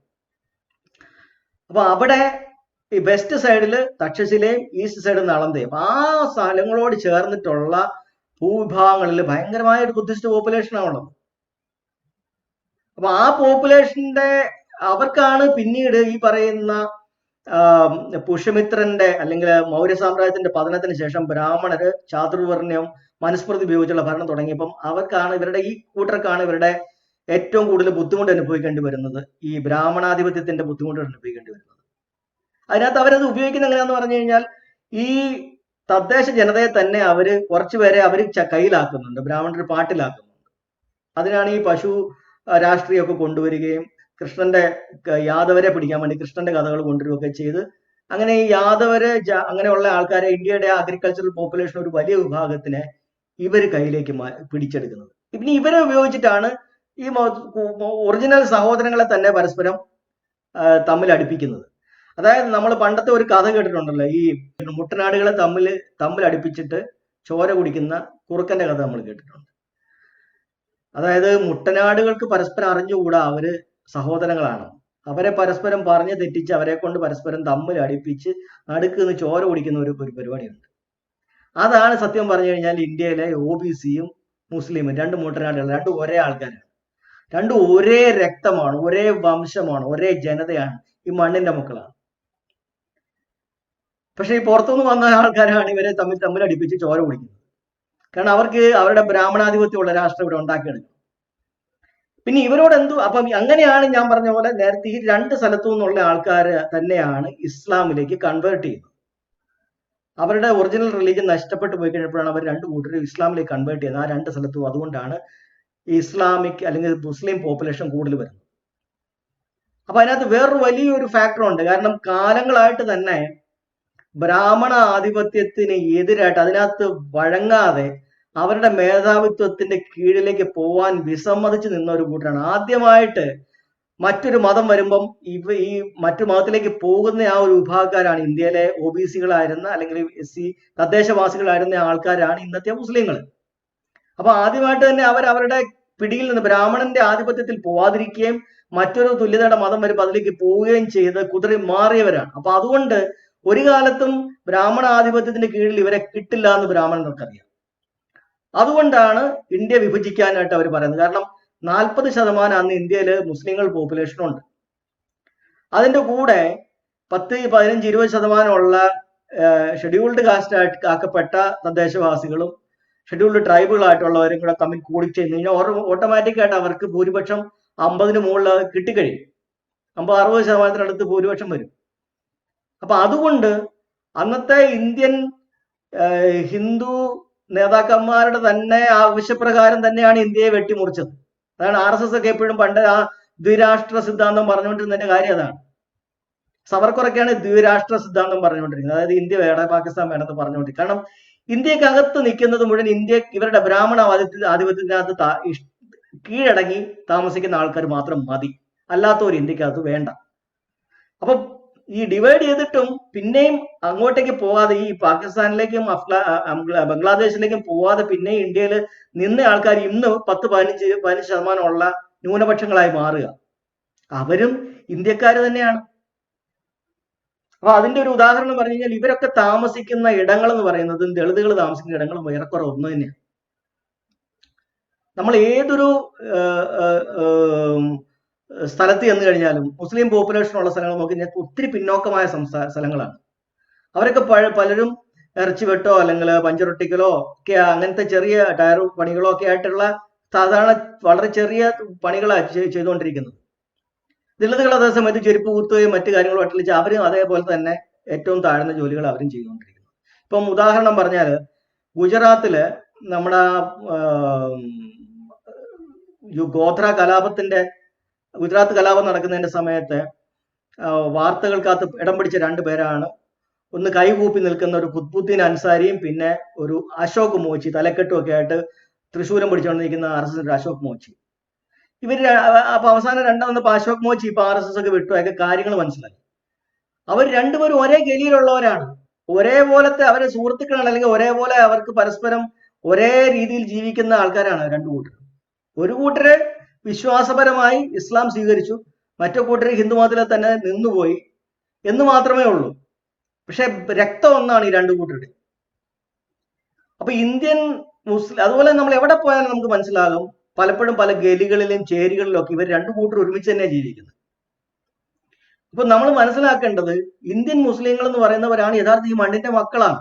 അപ്പൊ അവിടെ ഈ വെസ്റ്റ് സൈഡിൽ തക്ഷശിലയും ഈസ്റ്റ് സൈഡിൽ നളന്ദയും, ആ സ്ഥലങ്ങളോട് ചേർന്നിട്ടുള്ള ഭൂവിഭാഗങ്ങളിൽ ഭയങ്കരമായ ഒരു ബുദ്ധിസ്റ്റ് പോപ്പുലേഷൻ ആണുള്ളത്. അപ്പൊ ആ പോപ്പുലേഷന്റെ അവർക്കാണ് പിന്നീട് ഈ പറയുന്ന പുഷ്യമിത്രന്റെ അല്ലെങ്കിൽ മൗര്യ സാമ്രാജ്യത്തിന്റെ പതനത്തിന് ശേഷം ബ്രാഹ്മണര് ചാതുർവർണ്ണ്യം മനുസ്മൃതി ഉപയോഗിച്ചുള്ള ഭരണം തുടങ്ങിയപ്പം അവർക്കാണ്, ഇവരുടെ ഈ കൂട്ടർക്കാണ് ഇവരുടെ ഏറ്റവും കൂടുതൽ ബുദ്ധിമുട്ട് അനുഭവിക്കേണ്ടി വരുന്നത്, ഈ ബ്രാഹ്മണാധിപത്യത്തിന്റെ ബുദ്ധിമുട്ട് അനുഭവിക്കേണ്ടി വരുന്നത്. അതിനകത്ത് അവരത് ഉപയോഗിക്കുന്ന എങ്ങനെയാന്ന് പറഞ്ഞു കഴിഞ്ഞാൽ, ഈ തദ്ദേശ ജനതയെ തന്നെ അവര് കുറച്ചുപേരെ അവർ കയ്യിലാക്കുന്നുണ്ട്, ബ്രാഹ്മണർ പാട്ടിലാക്കുന്നുണ്ട്. അതിനാണ് ഈ പശു രാഷ്ട്രീയമൊക്കെ കൊണ്ടുവരികയും കൃഷ്ണന്റെ യാദവരെ പിടിക്കാൻ വേണ്ടി കൃഷ്ണന്റെ കഥകൾ കൊണ്ടുവരികയൊക്കെ ചെയ്ത്, അങ്ങനെ ഈ യാദവരെ അങ്ങനെയുള്ള ആൾക്കാരെ, ഇന്ത്യയുടെ അഗ്രികൾച്ചറൽ പോപ്പുലേഷൻ ഒരു വലിയ വിഭാഗത്തിനെ ഇവര് കയ്യിലേക്ക് പിടിച്ചെടുക്കുന്നത്. പിന്നെ ഇവരെ ഉപയോഗിച്ചിട്ടാണ് ഈ ഒറിജിനൽ സഹോദരങ്ങളെ തന്നെ പരസ്പരം തമ്മിൽ അടുപ്പിക്കുന്നത്. അതായത് നമ്മൾ പണ്ടത്തെ ഒരു കഥ കേട്ടിട്ടുണ്ടല്ലോ, ഈ മുട്ടനാടുകളെ തമ്മിൽ അടുപ്പിച്ചിട്ട് ചോര കുടിക്കുന്ന കുറുക്കന്റെ കഥ നമ്മൾ കേട്ടിട്ടുണ്ട്. അതായത് മുട്ടനാടുകൾക്ക് പരസ്പരം അറിഞ്ഞുകൂടാ അവര് സഹോദരങ്ങളാണ്, അവരെ പരസ്പരം പറഞ്ഞ് തെറ്റിച്ച് അവരെ കൊണ്ട് പരസ്പരം തമ്മിൽ അടുപ്പിച്ച് നടുക്കുന്ന ചോര കുടിക്കുന്ന ഒരു പരിപാടിയുണ്ട്. അതാണ് സത്യം പറഞ്ഞു കഴിഞ്ഞാൽ ഇന്ത്യയിലെ OBCയും മുസ്ലിമും, രണ്ട് മുട്ടനാടുകൾ, രണ്ടും ഒരേ ആൾക്കാരാണ്, രണ്ടും ഒരേ രക്തമാണ്, ഒരേ വംശമാണ്, ഒരേ ജനതയാണ്, ഈ മണ്ണിന്റെ മക്കളാണ്. പക്ഷെ ഈ പുറത്തുനിന്ന് വന്ന ആൾക്കാരാണ് ഇവരെ തമ്മിൽ അടുപ്പിച്ച് ചോര കുടിക്കുന്നത്. കാരണം അവർക്ക് അവരുടെ ബ്രാഹ്മണാധിപത്യമുള്ള രാഷ്ട്രം ഇവിടെ ഉണ്ടാക്കിയെടുക്കും. പിന്നെ ഇവരോട് അപ്പം അങ്ങനെയാണ് ഞാൻ പറഞ്ഞ പോലെ നേരത്തെ ഈ രണ്ട് സ്ഥലത്തു നിന്നുള്ള ആൾക്കാർ തന്നെയാണ് ഇസ്ലാമിലേക്ക് കൺവേർട്ട് ചെയ്യുന്നത്. അവരുടെ ഒറിജിനൽ റിലീജിയൻ നഷ്ടപ്പെട്ടു പോയി കഴിഞ്ഞപ്പോഴാണ് അവർ രണ്ട് കൂട്ടരും ഇസ്ലാമിലേക്ക് കൺവേർട്ട് ചെയ്യുന്നത്, ആ രണ്ട് സ്ഥലത്തും. അതുകൊണ്ടാണ് ഇസ്ലാമിക് അല്ലെങ്കിൽ മുസ്ലിം പോപ്പുലേഷൻ കൂടുതൽ വരുന്നത്. അപ്പൊ അതിനകത്ത് വേറൊരു വലിയൊരു ഫാക്ടർ ഉണ്ട്. കാരണം കാലങ്ങളായിട്ട് തന്നെ ബ്രാഹ്മണ ആധിപത്യത്തിന് എതിരായിട്ട് അതിനകത്ത് വഴങ്ങാതെ അവരുടെ മേധാവിത്വത്തിന്റെ കീഴിലേക്ക് പോവാൻ വിസമ്മതിച്ച് നിന്ന ഒരു കൂട്ടരാണ്. ആദ്യമായിട്ട് മറ്റൊരു മതം വരുമ്പം ഈ മറ്റു മതത്തിലേക്ക് പോകുന്ന ആ ഒരു വിഭാഗക്കാരാണ് ഇന്ത്യയിലെ OBCകളായിരുന്ന അല്ലെങ്കിൽ SC തദ്ദേശവാസികളായിരുന്ന ആൾക്കാരാണ് ഇന്നത്തെ മുസ്ലിങ്ങൾ. അപ്പൊ ആദ്യമായിട്ട് തന്നെ അവരുടെ പിടിയിൽ നിന്ന് ബ്രാഹ്മണന്റെ ആധിപത്യത്തിൽ പോവാതിരിക്കുകയും മറ്റൊരു തുല്യതയുടെ മതം വരുമ്പോൾ അതിലേക്ക് പോവുകയും ചെയ്ത് കുതിറി മാറിയവരാണ്. അപ്പൊ അതുകൊണ്ട് ഒരു കാലത്തും ബ്രാഹ്മണ ആധിപത്യത്തിന്റെ കീഴിൽ ഇവരെ കിട്ടില്ല എന്ന് ബ്രാഹ്മണർക്കറിയാം. അതുകൊണ്ടാണ് ഇന്ത്യ വിഭജിക്കാനായിട്ട് അവർ പറയുന്നത്. കാരണം 40% അന്ന് ഇന്ത്യയിൽ മുസ്ലിങ്ങൾ പോപ്പുലേഷൻ ഉണ്ട്. അതിന്റെ കൂടെ 10, 15, 20% ഉള്ള ഷെഡ്യൂൾഡ് കാസ്റ്റ് ആക്കപ്പെട്ട തദ്ദേശവാസികളും ഷെഡ്യൂൾഡ് ട്രൈബുകളായിട്ടുള്ളവരും കൂടെ തമ്മിൽ കൂടിച്ചേർന്ന് കഴിഞ്ഞാൽ ഓട്ടോമാറ്റിക് ആയിട്ട് അവർക്ക് ഭൂരിപക്ഷം 50-ന് മുകളിൽ കിട്ടിക്കഴിയും. 50-60% ഭൂരിപക്ഷം വരും. അപ്പൊ അതുകൊണ്ട് അന്നത്തെ ഇന്ത്യൻ ഹിന്ദു നേതാക്കന്മാരുടെ തന്നെ ആവശ്യപ്രകാരം തന്നെയാണ് ഇന്ത്യയെ വെട്ടിമുറിച്ചത്. അതാണ് RSS ഒക്കെ എപ്പോഴും പണ്ട് ആ ദ്വിരാഷ്ട്ര സിദ്ധാന്തം പറഞ്ഞുകൊണ്ടിരുന്നതിന്റെ കാര്യം അതാണ്. സവർക്കറൊക്കെയാണ് ദ്വിരാഷ്ട്ര സിദ്ധാന്തം പറഞ്ഞുകൊണ്ടിരിക്കുന്നത്. അതായത് ഇന്ത്യ വേണം പാകിസ്ഥാൻ വേണമെന്ന് പറഞ്ഞുകൊണ്ടിരിക്കുന്നത്. കാരണം ഇന്ത്യക്കകത്ത് നിൽക്കുന്നത് മുഴുവൻ ഇവരുടെ ബ്രാഹ്മണ ആധിപത്യത്തിനകത്ത് കീഴടങ്ങി താമസിക്കുന്ന ആൾക്കാർ മാത്രം മതി, അല്ലാത്തവർ ഇന്ത്യക്കകത്ത് വേണ്ട. അപ്പൊ ഈ ഡിവൈഡ് ചെയ്തിട്ടും പിന്നെയും അങ്ങോട്ടേക്ക് പോകാതെ, ഈ പാകിസ്ഥാനിലേക്കും ബംഗ്ലാദേശിലേക്കും പോവാതെ പിന്നെയും ഇന്ത്യയിൽ നിന്ന ആൾക്കാർ ഇന്ന് 10-15% ന്യൂനപക്ഷങ്ങളായി മാറുക. അവരും ഇന്ത്യക്കാർ തന്നെയാണ്. അപ്പൊ അതിന്റെ ഒരു ഉദാഹരണം പറഞ്ഞു കഴിഞ്ഞാൽ ഇവരൊക്കെ താമസിക്കുന്ന ഇടങ്ങൾ എന്ന് പറയുന്നത് ദളിതുകൾ താമസിക്കുന്ന ഇടങ്ങളും ഏറെക്കുറെ ഒന്ന് തന്നെയാണ്. നമ്മൾ ഏതൊരു സ്ഥലത്ത് ചെന്ന് കഴിഞ്ഞാലും മുസ്ലിം പോപ്പുലേഷൻ ഉള്ള സ്ഥലങ്ങൾ നോക്കി കഴിഞ്ഞാൽ ഒത്തിരി പിന്നോക്കമായ സ്ഥലങ്ങളാണ്. അവരൊക്കെ പലരും ഇറച്ചി വെട്ടോ അല്ലെങ്കിൽ പഞ്ചറൊട്ടിക്കലോ ഒക്കെ അങ്ങനത്തെ ചെറിയ ടയർ പണികളോ ഒക്കെ ആയിട്ടുള്ള സാധാരണ വളരെ ചെറിയ പണികളാണ് ചെയ്തുകൊണ്ടിരിക്കുന്നത്. ദളിതുകൾ അതേസമയത്ത് ചെരുപ്പ് കുത്തുകയും മറ്റു കാര്യങ്ങളുമായിട്ട് അവരും അതേപോലെ തന്നെ ഏറ്റവും താഴ്ന്ന ജോലികൾ അവരും ചെയ്തുകൊണ്ടിരിക്കുന്നത്. ഇപ്പം ഉദാഹരണം പറഞ്ഞാൽ ഗുജറാത്തില് നമ്മുടെ ഗോത്ര കലാപത്തിന്റെ ഗുജറാത്ത് കലാപം നടക്കുന്നതിന്റെ സമയത്ത് വാർത്തകൾക്കകത്ത് ഇടം പിടിച്ച 2 പേരാണ്. ഒന്ന് കൈകൂപ്പി നിൽക്കുന്ന ഒരു ഖുത്ബുദ്ദീൻ അൻസാരിയും പിന്നെ ഒരു അശോക് മോച്ചി, തലക്കെട്ടും ഒക്കെ ആയിട്ട് തൃശ്ശൂരം പിടിച്ചുകൊണ്ടിരിക്കുന്ന RSS അശോക് മോച്ചി. ഇവര് അപ്പൊ അവസാനം രണ്ടാമത് അശോക് മോച്ചി ഇപ്പൊ RSS ഒക്കെ വിട്ടു, അതൊക്കെ കാര്യങ്ങൾ മനസ്സിലായി. അവർ രണ്ടുപേരും ഒരേ ഗലിയിലുള്ളവരാണ്, ഒരേപോലത്തെ അവരെ സുഹൃത്തുക്കളാണ്, അല്ലെങ്കിൽ ഒരേപോലെ അവർക്ക് പരസ്പരം ഒരേ രീതിയിൽ ജീവിക്കുന്ന ആൾക്കാരാണ് രണ്ടു കൂട്ടർ. ഒരു കൂട്ടര് വിശ്വാസപരമായി ഇസ്ലാം സ്വീകരിച്ചു, മറ്റു കൂട്ടര് ഹിന്ദുമതത്തിലെ തന്നെ നിന്നുപോയി എന്ന് മാത്രമേ ഉള്ളൂ. പക്ഷെ രക്തം ഒന്നാണ് ഈ രണ്ടു കൂട്ടരുടെ. അപ്പൊ ഇന്ത്യൻ മുസ്ലിം അതുപോലെ നമ്മൾ എവിടെ പോയാലും നമുക്ക് മനസ്സിലാകും, പലപ്പോഴും പല ഗലികളിലും ചേരികളിലും ഒക്കെ ഇവർ രണ്ടു കൂട്ടർ ഒരുമിച്ച് തന്നെ ജീവിക്കുന്നത്. ഇപ്പൊ നമ്മൾ മനസ്സിലാക്കേണ്ടത് ഇന്ത്യൻ മുസ്ലിങ്ങൾ എന്ന് പറയുന്നവരാണ് യഥാർത്ഥ ഈ മണ്ണിന്റെ മക്കളാണ്.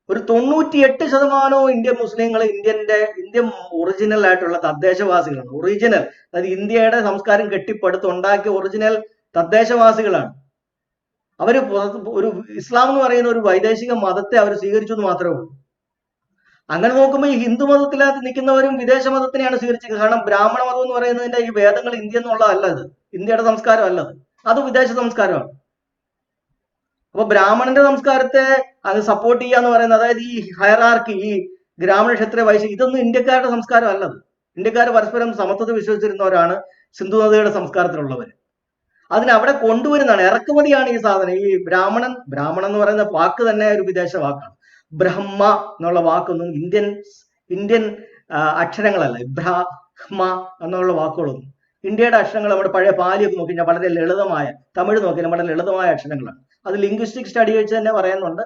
ഒരു 98% ഇന്ത്യൻ മുസ്ലിങ്ങൾ ഇന്ത്യൻ ഒറിജിനൽ ആയിട്ടുള്ള തദ്ദേശവാസികളാണ്. ഒറിജിനൽ, അതായത് ഇന്ത്യയുടെ സംസ്കാരം കെട്ടിപ്പടുത്തുണ്ടാക്കിയ ഒറിജിനൽ തദ്ദേശവാസികളാണ്. അവര് ഒരു ഇസ്ലാം എന്ന് പറയുന്ന ഒരു വൈദേശിക മതത്തെ അവർ സ്വീകരിച്ചു എന്ന് മാത്രമേ ഉള്ളൂ. അങ്ങനെ നോക്കുമ്പോൾ ഈ ഹിന്ദു മതത്തിനകത്ത് നിൽക്കുന്നവരും വിദേശ മതത്തിനെയാണ് സ്വീകരിച്ചത്. കാരണം ബ്രാഹ്മണ മതം എന്ന് പറയുന്നതിന്റെ ഈ വേദങ്ങൾ ഇന്ത്യ എന്നുള്ളതല്ല, ഇത് ഇന്ത്യയുടെ സംസ്കാരം അല്ലത്, അത് വിദേശ സംസ്കാരമാണ്. അപ്പൊ ബ്രാഹ്മണന്റെ സംസ്കാരത്തെ അത് സപ്പോർട്ട് ചെയ്യാന്ന് പറയുന്നത്, അതായത് ഈ ഹയറാർക്കി, ഈ ബ്രാഹ്മണ ക്ഷത്രിയ വൈശ്യ, ഇതൊന്നും ഇന്ത്യക്കാരുടെ സംസ്കാരം അല്ലത്. ഇന്ത്യക്കാർ പരസ്പരം സമത്വത്തെ വിശ്വസിച്ചിരുന്നവരാണ് സിന്ധു നദിയുടെ സംസ്കാരത്തിലുള്ളവർ. അതിനെ അവിടെ കൊണ്ടുവരുന്നതാണ്, ഇറക്കുമതിയാണ് ഈ സാധനം. ഈ ബ്രാഹ്മണൻ എന്ന് പറയുന്ന വാക്ക് തന്നെ ഒരു വിദേശ വാക്കാണ്. ബ്രഹ്മ എന്നുള്ള വാക്കൊന്നും ഇന്ത്യൻ അക്ഷരങ്ങളല്ല. ബ്രഹ്മ എന്നുള്ള വാക്കുകളൊന്നും ഇന്ത്യയുടെ അക്ഷരങ്ങൾ. നമ്മുടെ പഴയ പാലിയൊക്കെ നോക്കി കഴിഞ്ഞാൽ വളരെ ലളിതമായ, തമിഴ് നോക്കിയാൽ വളരെ ലളിതമായ അക്ഷരങ്ങളാണ്. അത് ലിംഗ്വിസ്റ്റിക് സ്റ്റഡി വെച്ച് തന്നെ പറയുന്നുണ്ട്.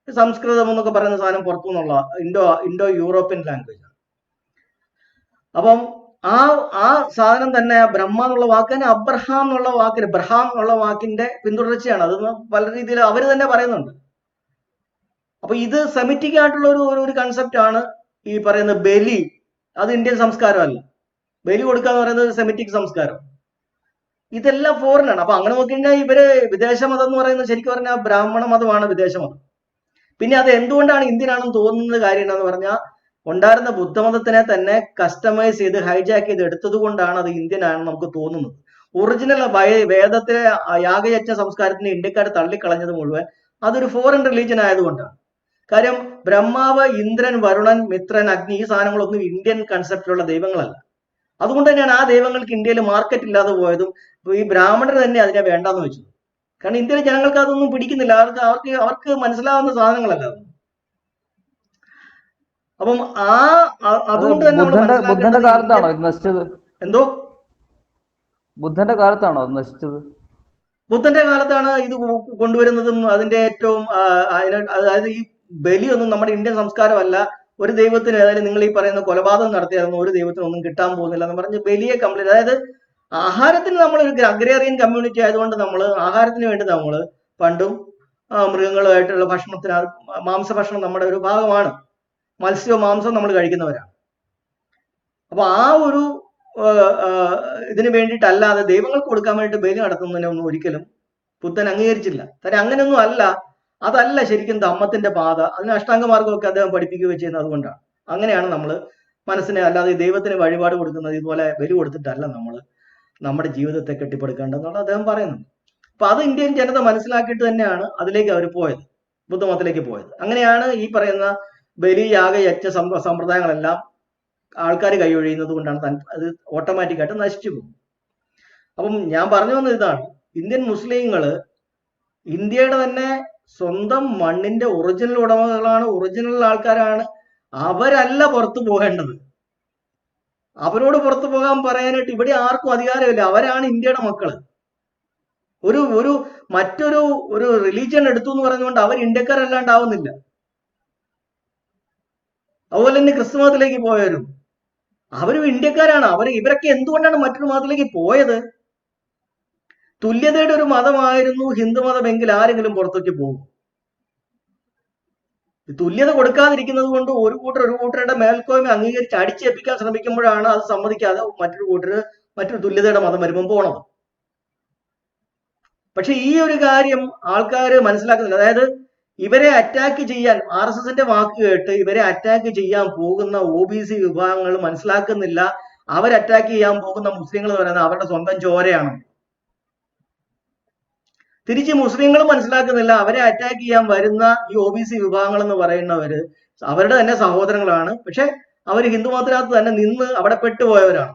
സംസ്കൃതം എന്നൊക്കെ പറയുന്ന സാധനം പുറത്തു നിന്നുള്ള ഇൻഡോ യൂറോപ്യൻ ലാംഗ്വേജ് ആണ്. അപ്പം ആ സാധനം തന്നെ ബ്രഹ്മ എന്നുള്ള വാക്ക് തന്നെ അബ്രഹാം എന്നുള്ള വാക്കിന്, ബ്രഹാം എന്നുള്ള വാക്കിന്റെ പിന്തുടർച്ചയാണ്. അത് പല രീതിയിൽ അവർ തന്നെ പറയുന്നുണ്ട്. അപ്പൊ ഇത് സെമിറ്റിക് ആയിട്ടുള്ള ഒരു കൺസെപ്റ്റ് ആണ് ഈ പറയുന്ന ബലി. അത് ഇന്ത്യൻ സംസ്കാരമല്ല. ബലി കൊടുക്കുക എന്ന് പറയുന്നത് സെമിറ്റിക് സംസ്കാരം. ഇതെല്ലാം ഫോറിൻ ആണ്. അപ്പൊ അങ്ങനെ നോക്കിക്കഴിഞ്ഞാൽ ഇവര് വിദേശ മതം എന്ന് പറയുന്നത് ശരിക്കും പറഞ്ഞാൽ ബ്രാഹ്മണ മതമാണ് വിദേശ മതം. പിന്നെ അത് എന്തുകൊണ്ടാണ് ഇന്ത്യനാണെന്ന് തോന്നുന്നത് കാര്യം എന്താണെന്ന് പറഞ്ഞാൽ, ഉണ്ടായിരുന്ന ബുദ്ധമതത്തിനെ തന്നെ കസ്റ്റമൈസ് ചെയ്ത് ഹൈജാക്ക് ചെയ്ത് എടുത്തത് കൊണ്ടാണ് അത് ഇന്ത്യൻ ആണെന്ന് നമുക്ക് തോന്നുന്നത്. ഒറിജിനൽ വേദത്തിലെ യാഗയജ്ഞ സംസ്കാരത്തിന് ഇന്ത്യക്കാർ തള്ളിക്കളഞ്ഞത് മുഴുവൻ അതൊരു ഫോറിൻ റിലീജിയൻ ആയതുകൊണ്ടാണ്. കാര്യം ബ്രഹ്മാവ്, ഇന്ദ്രൻ, വരുണൻ, മിത്രൻ, അഗ്നി, ഈ സാധനങ്ങളൊന്നും ഇന്ത്യൻ കൺസെപ്റ്റിലുള്ള ദൈവങ്ങളല്ല. അതുകൊണ്ട് തന്നെയാണ് ആ ദൈവങ്ങൾക്ക് ഇന്ത്യയിൽ മാർക്കറ്റ് ഇല്ലാതെ പോയതും ഈ ബ്രാഹ്മണർ തന്നെ അതിനെ വേണ്ടാന്ന് വെച്ചത്. കാരണം ഇന്ത്യയിലെ ജനങ്ങൾക്ക് അതൊന്നും പിടിക്കുന്നില്ല, അവർക്ക് മനസ്സിലാവുന്ന സാധനങ്ങളല്ല. അപ്പം അതുകൊണ്ട് തന്നെ ബുദ്ധന്റെ കാലത്താണോ ഇത് നശിച്ചത്? എന്തോ ബുദ്ധന്റെ കാലത്താണോ അത് നശിച്ചത്? ബുദ്ധന്റെ കാലത്താണ് ഇത് കൊണ്ടുവരുന്നതും അതിന്റെ ഏറ്റവും അതായത് ഈ ബലിയൊന്നും നമ്മുടെ ഇന്ത്യൻ സംസ്കാരമല്ല. ഒരു ദൈവത്തിന്, അതായത് നിങ്ങൾ ഈ പറയുന്ന കൊലപാതകം നടത്തിയായിരുന്നു, ഒരു ദൈവത്തിനൊന്നും കിട്ടാൻ പോകുന്നില്ല എന്ന് പറഞ്ഞ് ബലിയെ കംപ്ലീറ്റ്, അതായത് ആഹാരത്തിന് നമ്മൾ ഒരു അഗ്രേറിയൻ കമ്മ്യൂണിറ്റി ആയതുകൊണ്ട് നമ്മൾ ആഹാരത്തിന് വേണ്ടി നമ്മൾ പണ്ടും മൃഗങ്ങളുമായിട്ടുള്ള ഭക്ഷണത്തിന് മാംസഭക്ഷണം നമ്മുടെ ഒരു ഭാഗമാണ്. മത്സ്യവും മാംസവും നമ്മൾ കഴിക്കുന്നവരാണ്. അപ്പൊ ആ ഒരു ഇതിന് വേണ്ടിയിട്ടല്ലാതെ ദൈവങ്ങൾക്ക് കൊടുക്കാൻ വേണ്ടിയിട്ട് ബലി നടത്തുന്നതിനൊന്നും ഒരിക്കലും ബുദ്ധൻ അംഗീകരിച്ചില്ല. കാര്യം അങ്ങനെയൊന്നും അല്ല, അതല്ല ശരിക്കും ധമ്മത്തിന്റെ പാത. അതിന് അഷ്ടാംഗമാർഗമൊക്കെ അദ്ദേഹം പഠിപ്പിക്കുകയും ചെയ്യുന്നത് അതുകൊണ്ടാണ്. അങ്ങനെയാണ് നമ്മൾ മനസ്സിനെ, അല്ലാതെ ദൈവത്തിന് വഴിപാട് കൊടുക്കുന്നത് ഇതുപോലെ ബലി കൊടുത്തിട്ടല്ല നമ്മൾ നമ്മുടെ ജീവിതത്തെ കെട്ടിപ്പടുക്കേണ്ടതെന്നുള്ള അദ്ദേഹം പറയുന്നുണ്ട്. അപ്പൊ അത് ഇന്ത്യൻ ജനത മനസ്സിലാക്കിയിട്ട് തന്നെയാണ് അതിലേക്ക് അവർ പോയത്, ബുദ്ധമതത്തിലേക്ക് പോയത്. അങ്ങനെയാണ് ഈ പറയുന്ന ബലി യാഗ യജ്ഞ സമ്പ്രദായങ്ങളെല്ലാം ആൾക്കാർ കൈയൊഴിയുന്നത് കൊണ്ടാണ് അത് ഓട്ടോമാറ്റിക്കായിട്ട് നശിച്ചു പോകും. അപ്പം ഞാൻ പറഞ്ഞു വന്നത് ഇതാണ്, ഇന്ത്യൻ മുസ്ലിങ്ങള് ഇന്ത്യയുടെ തന്നെ സ്വന്തം മണ്ണിന്റെ ഒറിജിനൽ ഉടമകളാണ്, ഒറിജിനൽ ആൾക്കാരാണ്. അവരല്ല പുറത്തു പോകേണ്ടത്. അവരോട് പുറത്തു പോകാൻ പറയാനായിട്ട് ഇവിടെ ആർക്കും അധികാരമില്ല. അവരാണ് ഇന്ത്യയുടെ മക്കള്. ഒരു മറ്റൊരു റിലീജിയൻ എടുത്തു എന്ന് പറഞ്ഞുകൊണ്ട് അവർ ഇന്ത്യക്കാരല്ലാണ്ടാവുന്നില്ല. അതുപോലെ തന്നെ ക്രിസ്തു മതത്തിലേക്ക് പോയവരും അവരും ഇന്ത്യക്കാരാണ്. ഇവരൊക്കെ എന്തുകൊണ്ടാണ് മറ്റൊരു മതത്തിലേക്ക് പോയത്? തുല്യതയുടെ ഒരു മതമായിരുന്നു ഹിന്ദു മതമെങ്കിൽ ആരെങ്കിലും പുറത്തേക്ക് പോകും? തുല്യത കൊടുക്കാതിരിക്കുന്നത് കൊണ്ട് ഒരു കൂട്ടരുടെ മേൽക്കോയ്മ അംഗീകരിച്ച് അടിച്ചേൽപ്പിക്കാൻ ശ്രമിക്കുമ്പോഴാണ് അത് സമ്മതിക്കാതെ മറ്റൊരു തുല്യതയുടെ മതം വരുമ്പം പോണത്. പക്ഷെ ഈ ഒരു കാര്യം ആൾക്കാർ മനസ്സിലാക്കുന്നില്ല. അതായത് ഇവരെ അറ്റാക്ക് ചെയ്യാൻ, RSSന്റെ വാക്ക് കേട്ട് ഇവരെ അറ്റാക്ക് ചെയ്യാൻ പോകുന്ന OBC വിഭാഗങ്ങൾ മനസ്സിലാക്കുന്നില്ല അവർ അറ്റാക്ക് ചെയ്യാൻ പോകുന്ന മുസ്ലിങ്ങൾ എന്ന് പറയുന്നത് അവരുടെ സ്വന്തം ചോരയാണ്. തിരിച്ച് മുസ്ലിങ്ങൾ മനസ്സിലാക്കുന്നില്ല അവരെ അറ്റാക്ക് ചെയ്യാൻ വരുന്ന ഈ OBC വിഭാഗങ്ങൾ എന്ന് പറയുന്നവര് അവരുടെ തന്നെ സഹോദരങ്ങളാണ്. പക്ഷെ അവർ ഹിന്ദു മതത്തിനകത്ത് തന്നെ നിന്ന് അവിടെ പെട്ടുപോയവരാണ്.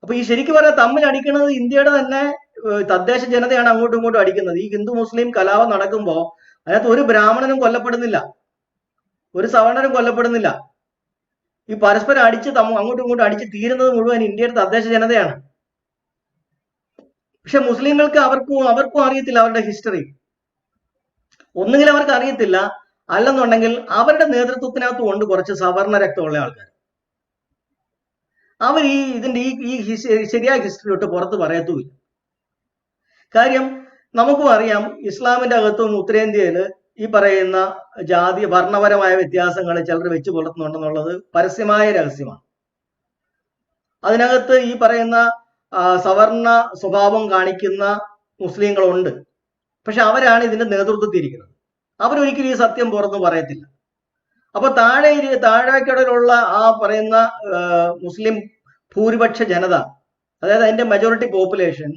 അപ്പൊ ഈ ശരിക്കും പറഞ്ഞാൽ തമ്മിൽ അടിക്കുന്നത് ഇന്ത്യയുടെ തന്നെ തദ്ദേശ ജനതയാണ് അങ്ങോട്ടും ഇങ്ങോട്ടും അടിക്കുന്നത്. ഈ ഹിന്ദു മുസ്ലിം കലാപം നടക്കുമ്പോൾ അതിനകത്ത് ഒരു ബ്രാഹ്മണനും കൊല്ലപ്പെടുന്നില്ല, ഒരു സവർണനും കൊല്ലപ്പെടുന്നില്ല. ഈ പരസ്പരം അടിച്ച് അങ്ങോട്ടും ഇങ്ങോട്ടും അടിച്ച് തീരുന്നത് മുഴുവൻ ഇന്ത്യയുടെ തദ്ദേശ ജനതയാണ്. പക്ഷെ മുസ്ലിങ്ങൾക്ക് അവർക്കും അറിയത്തില്ല അവരുടെ ഹിസ്റ്ററി. ഒന്നുകിൽ അവർക്ക് അറിയത്തില്ല, അല്ലെന്നുണ്ടെങ്കിൽ അവരുടെ നേതൃത്വത്തിനകത്തും ഉണ്ട് കുറച്ച് സവർണ രക്തമുള്ള ആൾക്കാർ. അവർ ഇതിന്റെ ശരിയായ ഹിസ്റ്ററിയോട്ട് പുറത്ത് പറയത്തുമില്ല. കാര്യം നമുക്കും അറിയാം, ഇസ്ലാമിന്റെ അകത്തും ഉത്തരേന്ത്യയിൽ ഈ പറയുന്ന ജാതി വർണ്ണപരമായ വ്യത്യാസങ്ങൾ ചിലർ വെച്ച് പുലർത്തുന്നുണ്ടെന്നുള്ളത് പരസ്യമായ രഹസ്യമാണ്. അതിനകത്ത് ഈ പറയുന്ന സവർണ സ്വഭാവം കാണിക്കുന്ന മുസ്ലിങ്ങളുണ്ട്. പക്ഷെ അവരാണ് ഇതിന്റെ നേതൃത്വത്തിൽ ഇരിക്കുന്നത്. അവരൊരിക്കലും ഈ സത്യം പുറത്തു പറയത്തില്ല. അപ്പൊ താഴേക്കടയിലുള്ള ആ പറയുന്ന മുസ്ലിം ഭൂരിപക്ഷ ജനത, അതായത് അതിന്റെ മെജോറിറ്റി പോപ്പുലേഷൻ,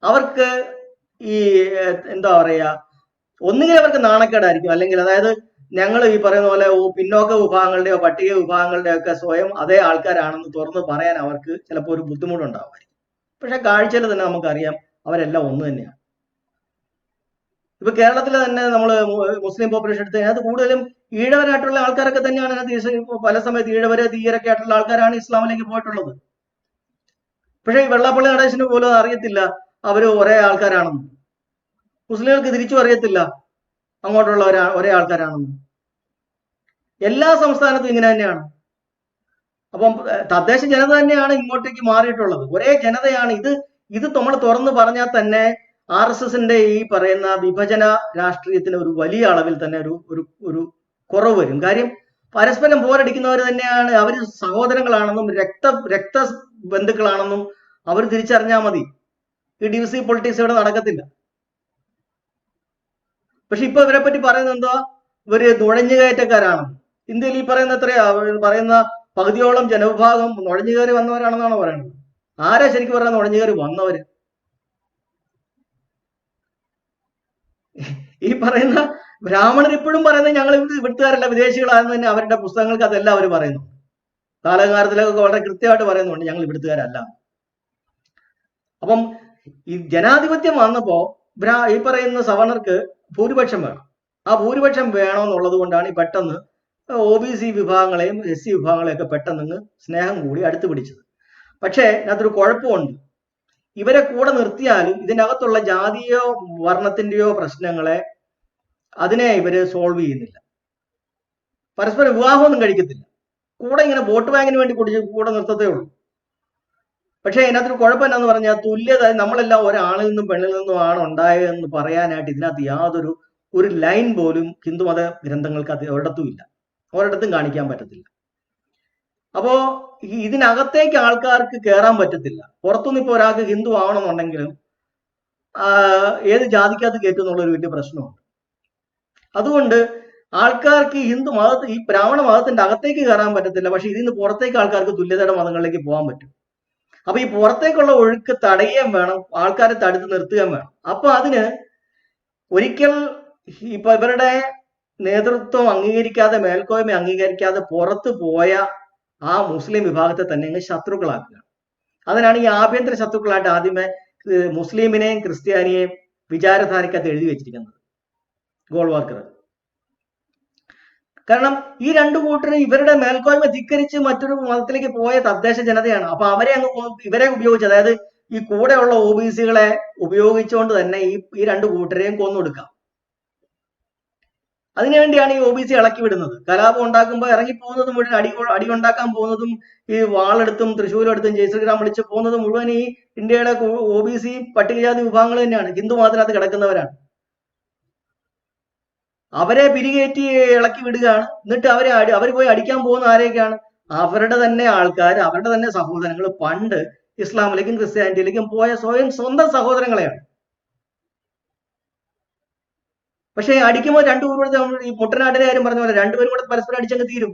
അവർക്ക് ഈ എന്താ പറയാ, ഒന്നുകിൽ അവർക്ക് നാണക്കേടായിരിക്കും, അല്ലെങ്കിൽ അതായത് ഞങ്ങൾ ഈ പറയുന്ന പോലെ പിന്നോക്ക വിഭാഗങ്ങളുടെയോ പട്ടിക വിഭാഗങ്ങളുടെയോ ഒക്കെ സ്വയം അതേ ആൾക്കാരാണെന്ന് തുറന്ന് പറയാൻ അവർക്ക് ചിലപ്പോൾ ഒരു ബുദ്ധിമുട്ടുണ്ടാവുമായിരിക്കും. പക്ഷെ കാഴ്ചയിൽ തന്നെ നമുക്കറിയാം അവരെല്ലാം ഒന്ന് തന്നെയാണ്. ഇപ്പൊ കേരളത്തിലെ തന്നെ നമ്മൾ മുസ്ലിം പോപ്പുലേഷൻ എടുത്ത് അതിനകത്ത് കൂടുതലും ഈഴവരായിട്ടുള്ള ആൾക്കാരൊക്കെ തന്നെയാണ്. അതിനകത്ത് പല സമയത്ത് ഈഴവര് തീയരൊക്കെ ആയിട്ടുള്ള ആൾക്കാരാണ് ഇസ്ലാമിലേക്ക് പോയിട്ടുള്ളത്. പക്ഷെ ഈ വെള്ളാപ്പള്ളി നടേശന് പോലും അറിയത്തില്ല അവര് ഒരേ ആൾക്കാരാണെന്ന്. മുസ്ലിങ്ങൾക്ക് തിരിച്ചും അറിയത്തില്ല അങ്ങോട്ടുള്ള ഒരേ ആൾക്കാരാണെന്ന്. എല്ലാ സംസ്ഥാനത്തും ഇങ്ങനെ തന്നെയാണ്. അപ്പം തദ്ദേശ ജനത തന്നെയാണ് ഇങ്ങോട്ടേക്ക് മാറിയിട്ടുള്ളത്, ഒരേ ജനതയാണ്. ഇത് നമ്മൾ തുറന്നു പറഞ്ഞാൽ തന്നെ RSSന്റെ ഈ പറയുന്ന വിഭജന രാഷ്ട്രീയത്തിന് ഒരു വലിയ അളവിൽ തന്നെ ഒരു കുറവ് വരും. കാര്യം പരസ്പരം പോരടിക്കുന്നവർ തന്നെയാണ്, അവർ സഹോദരങ്ങളാണെന്നും രക്തബന്ധുക്കളാണെന്നും അവർ തിരിച്ചറിഞ്ഞാൽ മതി. ഈ ഡിവിസീവ് പൊളിറ്റിക്സ് ഇവിടെ നടക്കത്തില്ല. പക്ഷെ ഇപ്പൊ ഇവരെ പറ്റി പറയുന്നത് എന്താ, ഇവര് നുഴഞ്ഞുകയറ്റക്കാരാണ്. ഇന്ത്യയിൽ ഈ പറയുന്ന പകുതിയോളം ജനവിഭാഗം നുഴഞ്ഞുകയറി വന്നവരാണെന്നാണ് പറയുന്നത്. ആരാ ശരിക്കും പറഞ്ഞാൽ നുഴഞ്ഞുകയറി വന്നവര്? ഈ പറയുന്ന ബ്രാഹ്മണർ ഇപ്പോഴും പറയുന്നത് ഞങ്ങൾ ഇവിടുത്തുകാരല്ല, വിദേശികളാണെന്ന് തന്നെ അവരുടെ പുസ്തകങ്ങൾക്ക് അതെല്ലാം അവർ പറയുന്നു. കാലകാലത്തിലൊക്കെ വളരെ കൃത്യമായിട്ട് പറയുന്നുണ്ട് ഞങ്ങൾ ഇവിടുത്തുകാരല്ല. അപ്പം ഈ ജനാധിപത്യം വന്നപ്പോ ഈ പറയുന്ന സവർണർക്ക് ഭൂരിപക്ഷം വേണം. ആ ഭൂരിപക്ഷം വേണമെന്നുള്ളത് കൊണ്ടാണ് ഈ പെട്ടെന്ന് OBC വിഭാഗങ്ങളെയും SC വിഭാഗങ്ങളെയൊക്കെ പെട്ടെന്ന് സ്നേഹം കൂടി അടുത്ത് പിടിച്ചത്. പക്ഷേ അതിനകത്തൊരു കുഴപ്പമുണ്ട്. ഇവരെ കൂടെ നിർത്തിയാലും ഇതിനകത്തുള്ള ജാതിയോ വർണ്ണത്തിന്റെയോ പ്രശ്നങ്ങളെ അതിനെ ഇവര് സോൾവ് ചെയ്യുന്നില്ല. പരസ്പരം വിവാഹമൊന്നും കഴിക്കത്തില്ല. കൂടെ ഇങ്ങനെ വോട്ട് ബാങ്കിന് വേണ്ടി കൂടെ നിർത്തത്തേ ഉള്ളൂ. പക്ഷെ അതിനകത്തൊരു കുഴപ്പം എന്നാന്ന് പറഞ്ഞാൽ തുല്യത നമ്മളെല്ലാം ഒരാളിൽ നിന്നും പെണ്ണിൽ നിന്നും ആണ് ഉണ്ടായതെന്ന് പറയാനായിട്ട് ഇതിനകത്ത് യാതൊരു ഒരു ലൈൻ പോലും ഹിന്ദുമത ഗ്രന്ഥങ്ങൾക്ക് അത് ഒരിടത്തും ഇല്ല, ഒരിടത്തും കാണിക്കാൻ പറ്റത്തില്ല. അപ്പോ ഇതിനകത്തേക്ക് ആൾക്കാർക്ക് കയറാൻ പറ്റത്തില്ല. പുറത്തുനിന്ന് ഇപ്പൊ ഒരാൾക്ക് ഹിന്ദു ആവണമെന്നുണ്ടെങ്കിലും ഏത് ജാതിക്കകത്ത് കയറ്റും എന്നുള്ളൊരു വലിയ പ്രശ്നമുണ്ട്. അതുകൊണ്ട് ആൾക്കാർക്ക് ഈ ഹിന്ദു മതത്തിൽ ഈ ബ്രാഹ്മണ മതത്തിന്റെ അകത്തേക്ക് കയറാൻ പറ്റത്തില്ല, പക്ഷെ ഇതിന് പുറത്തേക്ക് ആൾക്കാർക്ക് തുല്യതയുടെ മതങ്ങളിലേക്ക് പോകാൻ പറ്റും. അപ്പൊ ഈ പുറത്തേക്കുള്ള ഒഴുക്ക് തടയുകയും വേണം, ആൾക്കാരെ തടുത്ത് നിർത്തുകയും വേണം. അപ്പൊ അതിന് ഒരിക്കൽ ഇപ്പൊ ഇവരുടെ നേതൃത്വം അംഗീകരിക്കാതെ, മേൽക്കോയ്മ അംഗീകരിക്കാതെ പുറത്തു പോയ ആ മുസ്ലിം വിഭാഗത്തെ തന്നെ അങ്ങ് ശത്രുക്കളാക്കുക. അതിനാണ് ഈ ആഭ്യന്തര ശത്രുക്കളായിട്ട് ആദ്യമേ മുസ്ലിമിനെയും ക്രിസ്ത്യാനിയെയും വിചാരധാരക്കകത്ത് എഴുതി വെച്ചിരിക്കുന്നത് ഗോൾവാർക്കർ. കാരണം ഈ രണ്ടു കൂട്ടരും ഇവരുടെ മേൽക്കോയ്മ ധിക്കരിച്ച് മറ്റൊരു മതത്തിലേക്ക് പോയ തദ്ദേശ ജനതയാണ്. അപ്പൊ അവരെ ഇവരെ ഉപയോഗിച്ച്, അതായത് ഈ കൂടെയുള്ള OBC-കളെ ഉപയോഗിച്ചുകൊണ്ട് തന്നെ ഈ രണ്ടു കൂട്ടരെയും കൊന്നൊടുക്കാം. അതിനുവേണ്ടിയാണ് ഈ OBC ഇളക്കി വിടുന്നത്. കലാപം ഉണ്ടാക്കുമ്പോൾ ഇറങ്ങിപ്പോകുന്നത് മുഴുവൻ അടി ഉണ്ടാക്കാൻ പോകുന്നതും ഈ വാളെടുത്തും തൃശ്ശൂരെടുത്തും ജയശ്രീറാം വിളിച്ച് പോകുന്നത് മുഴുവൻ ഈ ഇന്ത്യയുടെ OBC പട്ടികജാതി വിഭാഗങ്ങൾ തന്നെയാണ്, ഹിന്ദു മതത്തിനകത്ത് കിടക്കുന്നവരാണ്. അവരെ പിരികേറ്റി ഇളക്കി വിടുകയാണ്. എന്നിട്ട് അവർ പോയി അടിക്കാൻ പോകുന്ന ആരെയൊക്കെയാണ്? അവരുടെ തന്നെ ആൾക്കാർ, അവരുടെ തന്നെ സഹോദരങ്ങൾ പണ്ട് ഇസ്ലാമിലേക്കും ക്രിസ്ത്യാനിറ്റിയിലേക്കും പോയ സ്വന്തം സഹോദരങ്ങളെയാണ്. പക്ഷെ അടിക്കുമ്പോൾ രണ്ടുപേരും കൂടെ, ഈ മുട്ടനാട്ടിലെ കാര്യം പറഞ്ഞ പോലെ രണ്ടുപേരും കൂടെ പരസ്പരം അടിച്ചങ്ങ് തീരും.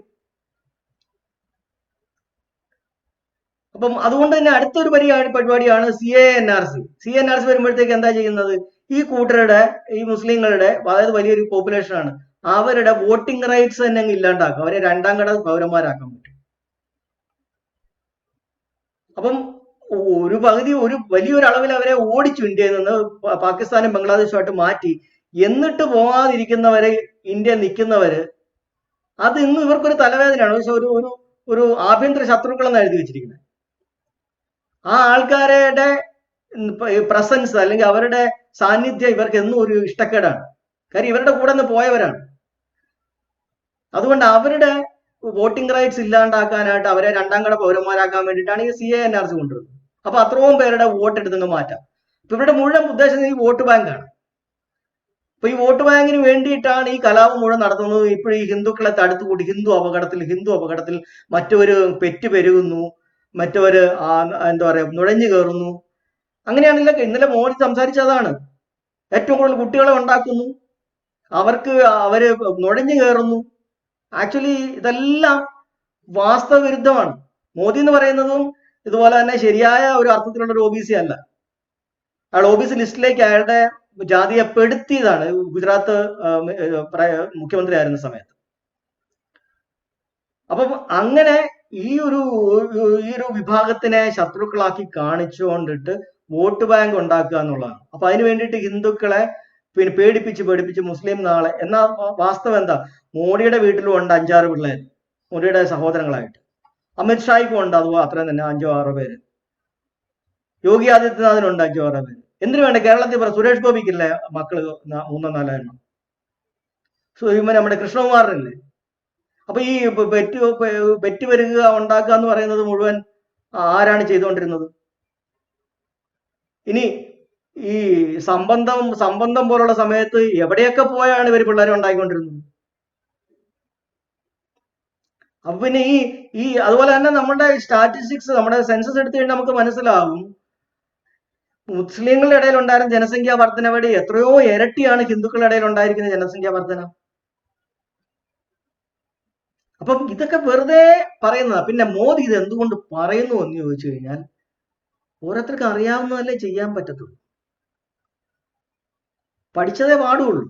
അപ്പം അതുകൊണ്ട് തന്നെ അടുത്തൊരു പരിപാടിയാണ് CANRC. CANRC വരുമ്പോഴത്തേക്ക് എന്താ ചെയ്യുന്നത്? ഈ കൂട്ടരുടെ, ഈ മുസ്ലിങ്ങളുടെ, അതായത് വലിയൊരു പോപ്പുലേഷൻ ആണ്, അവരുടെ വോട്ടിംഗ് റൈറ്റ്സ് തന്നെ അങ്ങ് ഇല്ലാണ്ടാക്കും. അവരെ രണ്ടാം കട പൗരന്മാരാക്കാൻ പറ്റും. അപ്പം ഒരു വലിയൊരു അളവിൽ അവരെ ഓടിച്ചു ഇന്ത്യയിൽ നിന്ന്, പാകിസ്ഥാനും ബംഗ്ലാദേശുമായിട്ട് മാറ്റി. എന്നിട്ട് പോകാതിരിക്കുന്നവരെ, ഇന്ത്യ നിൽക്കുന്നവര്, അത് ഇന്ന് ഇവർക്കൊരു തലവേദനയാണ്. പക്ഷെ ഒരു ആഭ്യന്തര ശത്രുക്കളെന്ന് എഴുതി വെച്ചിരിക്കുന്നത്. ആ ആൾക്കാരുടെ പ്രസൻസ് അല്ലെങ്കിൽ അവരുടെ സാന്നിധ്യം ഇവർക്ക് എന്നും ഒരു ഇഷ്ടക്കേടാണ്. കാര്യം ഇവരുടെ കൂടെ നിന്ന് പോയവരാണ്. അതുകൊണ്ട് അവരുടെ വോട്ടിംഗ് റൈറ്റ്സ് ഇല്ലാണ്ടാക്കാനായിട്ട്, അവരെ രണ്ടാം കട പൗരന്മാരാക്കാൻ വേണ്ടിയിട്ടാണ് ഈ CANRC കൊണ്ടുവരുന്നത്. അപ്പൊ അത്രയും പേരുടെ വോട്ട് എടുത്തങ്ങ് മാറ്റാം. ഇപ്പൊ ഇവരുടെ മുഴുവൻ ഉദ്ദേശം ഈ വോട്ട് ബാങ്കാണ്. അപ്പൊ ഈ വോട്ട് ബാങ്കിന് വേണ്ടിയിട്ടാണ് ഈ കലാപം മുഴുവൻ നടത്തുന്നത്. ഇപ്പോഴും ഈ ഹിന്ദുക്കളെ തടുത്തുകൂട്ടി ഹിന്ദു അപകടത്തിൽ മറ്റവര് പെറ്റ് പെരുകുന്നു, മറ്റവര് എന്താ പറയാ നുഴഞ്ഞു കയറുന്നു. അങ്ങനെയാണല്ലോ ഇന്നലെ മോദി സംസാരിച്ചതാണ്. ഏറ്റവും കൂടുതൽ കുട്ടികളെ ഉണ്ടാക്കുന്നു, അവര് നുഴഞ്ഞു കയറുന്നു. ആക്ച്വലി ഇതെല്ലാം വാസ്തവവിരുദ്ധമാണ്. മോദി എന്ന് പറയുന്നതും ഇതുപോലെ തന്നെ ശരിയായ ഒരു അർത്ഥത്തിലുള്ള ഒരു OBC അല്ല. അയാൾ OBC ലിസ്റ്റിലേക്ക് അയാളുടെ ജാതിയെ പെടുത്തിയതാണ് ഗുജറാത്ത് മുഖ്യമന്ത്രി ആയിരുന്ന സമയത്ത്. അപ്പം അങ്ങനെ ഈ ഒരു വിഭാഗത്തിനെ ശത്രുക്കളാക്കി കാണിച്ചുകൊണ്ടിട്ട് വോട്ട് ബാങ്ക് ഉണ്ടാക്കുക എന്നുള്ളതാണ്. അപ്പൊ അതിന് വേണ്ടിയിട്ട് ഹിന്ദുക്കളെ പിന്നെ പേടിപ്പിച്ച് മുസ്ലിം നാളെ. എന്നാ വാസ്തവം എന്താ? മോഡിയുടെ വീട്ടിലും ഉണ്ട് 5-6 പിള്ളേർ, മോഡിയുടെ സഹോദരങ്ങളായിട്ട്. അമിത്ഷായ്ക്കും ഉണ്ട് അതുപോലെ അത്രയും തന്നെ 5-6 പേര്. യോഗി ആദിത്യനാഥിനുണ്ട് 5-6 പേര്. എന്തിനു വേണ്ട? കേരളത്തിൽ സുരേഷ് ഗോപിക്കില്ലേ മക്കള് 3-4 എണ്ണം. നമ്മുടെ കൃഷ്ണകുമാറിനില്ലേ? അപ്പൊ ഈ പെറ്റ് വരിക ഉണ്ടാക്കുക എന്ന് പറയുന്നത് മുഴുവൻ ആരാണ് ചെയ്തുകൊണ്ടിരുന്നത്? ഇനി ഈ സംബന്ധം പോലുള്ള സമയത്ത് എവിടെയൊക്കെ പോയാണ് ഇവർ പിള്ളേരെ ഉണ്ടായിക്കൊണ്ടിരുന്നത്? അപ്പൊ പിന്നെ അതുപോലെ തന്നെ നമ്മുടെ സ്റ്റാറ്റിസ്റ്റിക്സ്, നമ്മുടെ സെൻസസ് എടുത്തു കഴിഞ്ഞാൽ നമുക്ക് മനസ്സിലാവും, മുസ്ലിങ്ങളുടെ ഇടയിൽ ഉണ്ടായിരുന്ന ജനസംഖ്യാ വർധനയോടെ എത്രയോ ഇരട്ടിയാണ് ഹിന്ദുക്കളുടെ ഇടയിൽ ഉണ്ടായിരിക്കുന്ന ജനസംഖ്യാ വർധന. അപ്പം ഇതൊക്കെ വെറുതെ പറയുന്നതാ. പിന്നെ മോദി ഇത് എന്തുകൊണ്ട് പറയുന്നു എന്ന് ചോദിച്ചു കഴിഞ്ഞാൽ, ഓരോരുത്തർക്ക് അറിയാവുന്നതല്ലേ ചെയ്യാൻ പറ്റത്തുള്ളൂ, പഠിച്ചതേ പാടുള്ളൂ.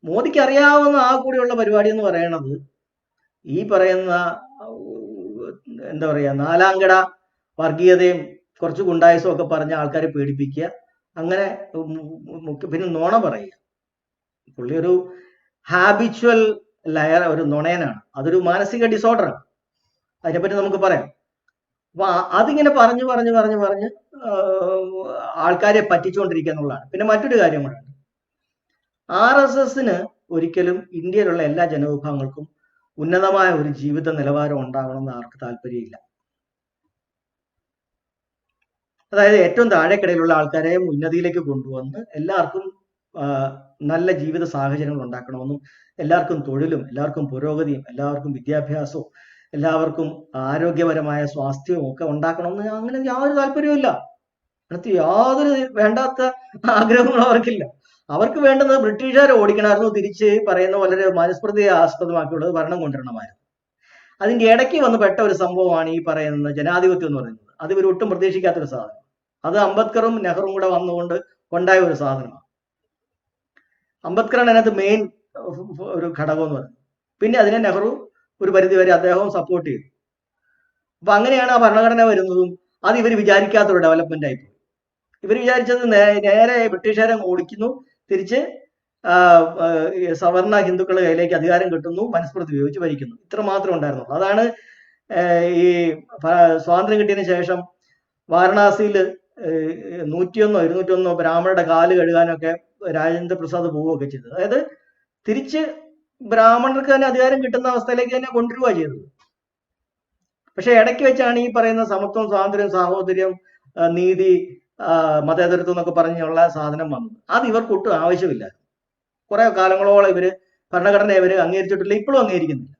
മോദിക്ക് അറിയാവുന്ന ആ കൂടിയുള്ള പരിപാടി എന്ന് പറയണത് ഈ പറയുന്ന എന്താ പറയാ 4-കട വർഗീയതയും കുറച്ച് ഗുണ്ടായുസും ഒക്കെ പറഞ്ഞ ആൾക്കാരെ പേടിപ്പിക്കുക, അങ്ങനെ പിന്നെ നുണ പറയുക. പുള്ളി ഒരു ഹാബിച്വൽ ലയർ, ഒരു നുണയനാണ്. അതൊരു മാനസിക ഡിസോർഡറാണ്. അതിനെപ്പറ്റി നമുക്ക് പറയാം. അപ്പൊ അതിങ്ങനെ പറഞ്ഞ് ആൾക്കാരെ പറ്റിച്ചുകൊണ്ടിരിക്കുക എന്നുള്ളതാണ്. പിന്നെ മറ്റൊരു കാര്യം കൂടെ, RSSന് ഒരിക്കലും ഇന്ത്യയിലുള്ള എല്ലാ ജനവിഭാഗങ്ങൾക്കും ഉന്നതമായ ഒരു ജീവിത നിലവാരം ഉണ്ടാകണമെന്ന് ആർക്ക് താല്പര്യമില്ല. അതായത് ഏറ്റവും താഴേക്കിടയിലുള്ള ആൾക്കാരെ ഉന്നതിയിലേക്ക് കൊണ്ടുവന്ന് എല്ലാവർക്കും നല്ല ജീവിത സാഹചര്യങ്ങൾ ഉണ്ടാക്കണമെന്നും എല്ലാവർക്കും തൊഴിലും എല്ലാവർക്കും പുരോഗതിയും എല്ലാവർക്കും വിദ്യാഭ്യാസവും എല്ലാവർക്കും ആരോഗ്യപരമായ സ്വാസ്ഥ്യവും ഒക്കെ ഉണ്ടാക്കണമെന്ന് അങ്ങനെ യാതൊരു താല്പര്യവുമില്ല. അതിനകത്ത് യാതൊരു വേണ്ടാത്ത ആഗ്രഹങ്ങളും അവർക്കില്ല. അവർക്ക് വേണ്ടുന്നത് ബ്രിട്ടീഷുകാരെ ഓടിക്കണമായിരുന്നു, തിരിച്ച് പറയുന്ന വളരെ മനുസ്മൃതിയെ ആസ്പദമാക്കിയുള്ളത് ഭരണം കൊണ്ടുവരണമായിരുന്നു. അതിന്റെ ഇടയ്ക്ക് വന്ന് പെട്ട ഒരു സംഭവമാണ് ഈ പറയുന്ന ജനാധിപത്യം എന്ന് പറയുന്നത്. അത് ഇവർ ഒട്ടും പ്രതീക്ഷിക്കാത്തൊരു സാധനം. അത് അംബേദ്കറും നെഹ്റുവും കൂടെ വന്നുകൊണ്ട് ഉണ്ടായ ഒരു സാധനമാണ്. അംബേദ്കറാണ് അതിനകത്ത് മെയിൻ ഒരു ഘടകം എന്ന് പറയുന്നത്. പിന്നെ അതിനെ നെഹ്റു ഒരു പരിധിവരെ അദ്ദേഹവും സപ്പോർട്ട് ചെയ്തു. അപ്പൊ അങ്ങനെയാണ് ആ ഭരണഘടന വരുന്നതും. അത് ഇവർ വിചാരിക്കാത്തൊരു ഡെവലപ്മെന്റ് ആയിപ്പോയി. ഇവർ വിചാരിച്ചത് നേരെ ബ്രിട്ടീഷുകാരെ ഓടിക്കുന്നു, തിരിച്ച് സവർണ ഹിന്ദുക്കളുടെ കയ്യിലേക്ക് അധികാരം കിട്ടുന്നു, മനുസ്മൃതി ഉപയോഗിച്ച് ഭരിക്കുന്നു. ഇത്ര മാത്രം ഉണ്ടായിരുന്നുള്ളൂ. അതാണ് ഈ സ്വാതന്ത്ര്യം കിട്ടിയതിന് ശേഷം വാരണാസിയിൽ 101 201 ബ്രാഹ്മണരുടെ കാല് കഴുകാനൊക്കെ രാജേന്ദ്ര പ്രസാദ് പോവുകയൊക്കെ ചെയ്തത്. അതായത് തിരിച്ച് ബ്രാഹ്മണർക്ക് തന്നെ അധികാരം കിട്ടുന്ന അവസ്ഥയിലേക്ക് തന്നെ കൊണ്ടുവരിക ചെയ്തത്. പക്ഷെ ഇടയ്ക്ക് വെച്ചാണ് ഈ പറയുന്ന സമത്വം, സ്വാതന്ത്ര്യം, സാഹോദര്യം, നീതി, മതേതരത്വം എന്നൊക്കെ പറഞ്ഞുള്ള സാധനം വന്നത്. അത് ഇവർക്ക് ഒട്ടും ആവശ്യമില്ല. കുറെ കാലങ്ങളോളം ഇവര് ഭരണഘടന ഇവര് അംഗീകരിച്ചിട്ടില്ല, ഇപ്പോഴും അംഗീകരിക്കുന്നില്ല.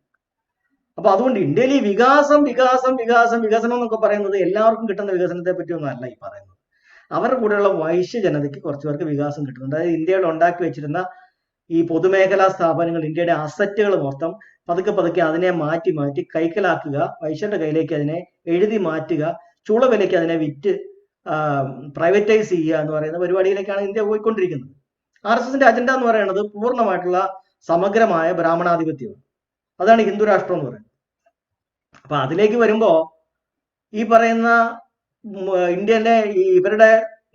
അപ്പൊ അതുകൊണ്ട് ഇന്ത്യയിൽ ഈ വികാസം വികാസം വികാസം വികസനം എന്നൊക്കെ പറയുന്നത് എല്ലാവർക്കും കിട്ടുന്ന വികസനത്തെ പറ്റിയൊന്നും അല്ല ഈ പറയുന്നത്. അവരുടെ കൂടെയുള്ള വൈശ്യ ജനതയ്ക്ക് കുറച്ചു പേർക്ക് വികാസം കിട്ടുന്നുണ്ട്. അതായത് ഇന്ത്യയിൽ ഉണ്ടാക്കി വെച്ചിരുന്ന ഈ പൊതുമേഖലാ സ്ഥാപനങ്ങൾ, ഇന്ത്യയുടെ അസറ്റുകൾ മൊത്തം പതുക്കെ പതുക്കെ അതിനെ മാറ്റി മാറ്റി കൈക്കലാക്കുക, വൈശ്യരുടെ കയ്യിലേക്ക് അതിനെ എഴുതി മാറ്റുക, ചൂളവിലയ്ക്ക് അതിനെ വിറ്റ് പ്രൈവറ്റൈസ് ചെയ്യുക എന്ന് പറയുന്ന പരിപാടിയിലേക്കാണ് ഇന്ത്യ പോയിക്കൊണ്ടിരിക്കുന്നത്. RSSന്റെ അജണ്ട എന്ന് പറയുന്നത് പൂർണ്ണമായിട്ടുള്ള സമഗ്രമായ ബ്രാഹ്മണാധിപത്യമാണ്. അതാണ് ഹിന്ദു രാഷ്ട്രം എന്ന് പറയുന്നത്. അപ്പൊ അതിലേക്ക് വരുമ്പോ ഈ പറയുന്ന ഇന്ത്യയിലെ ഈ ഇവരുടെ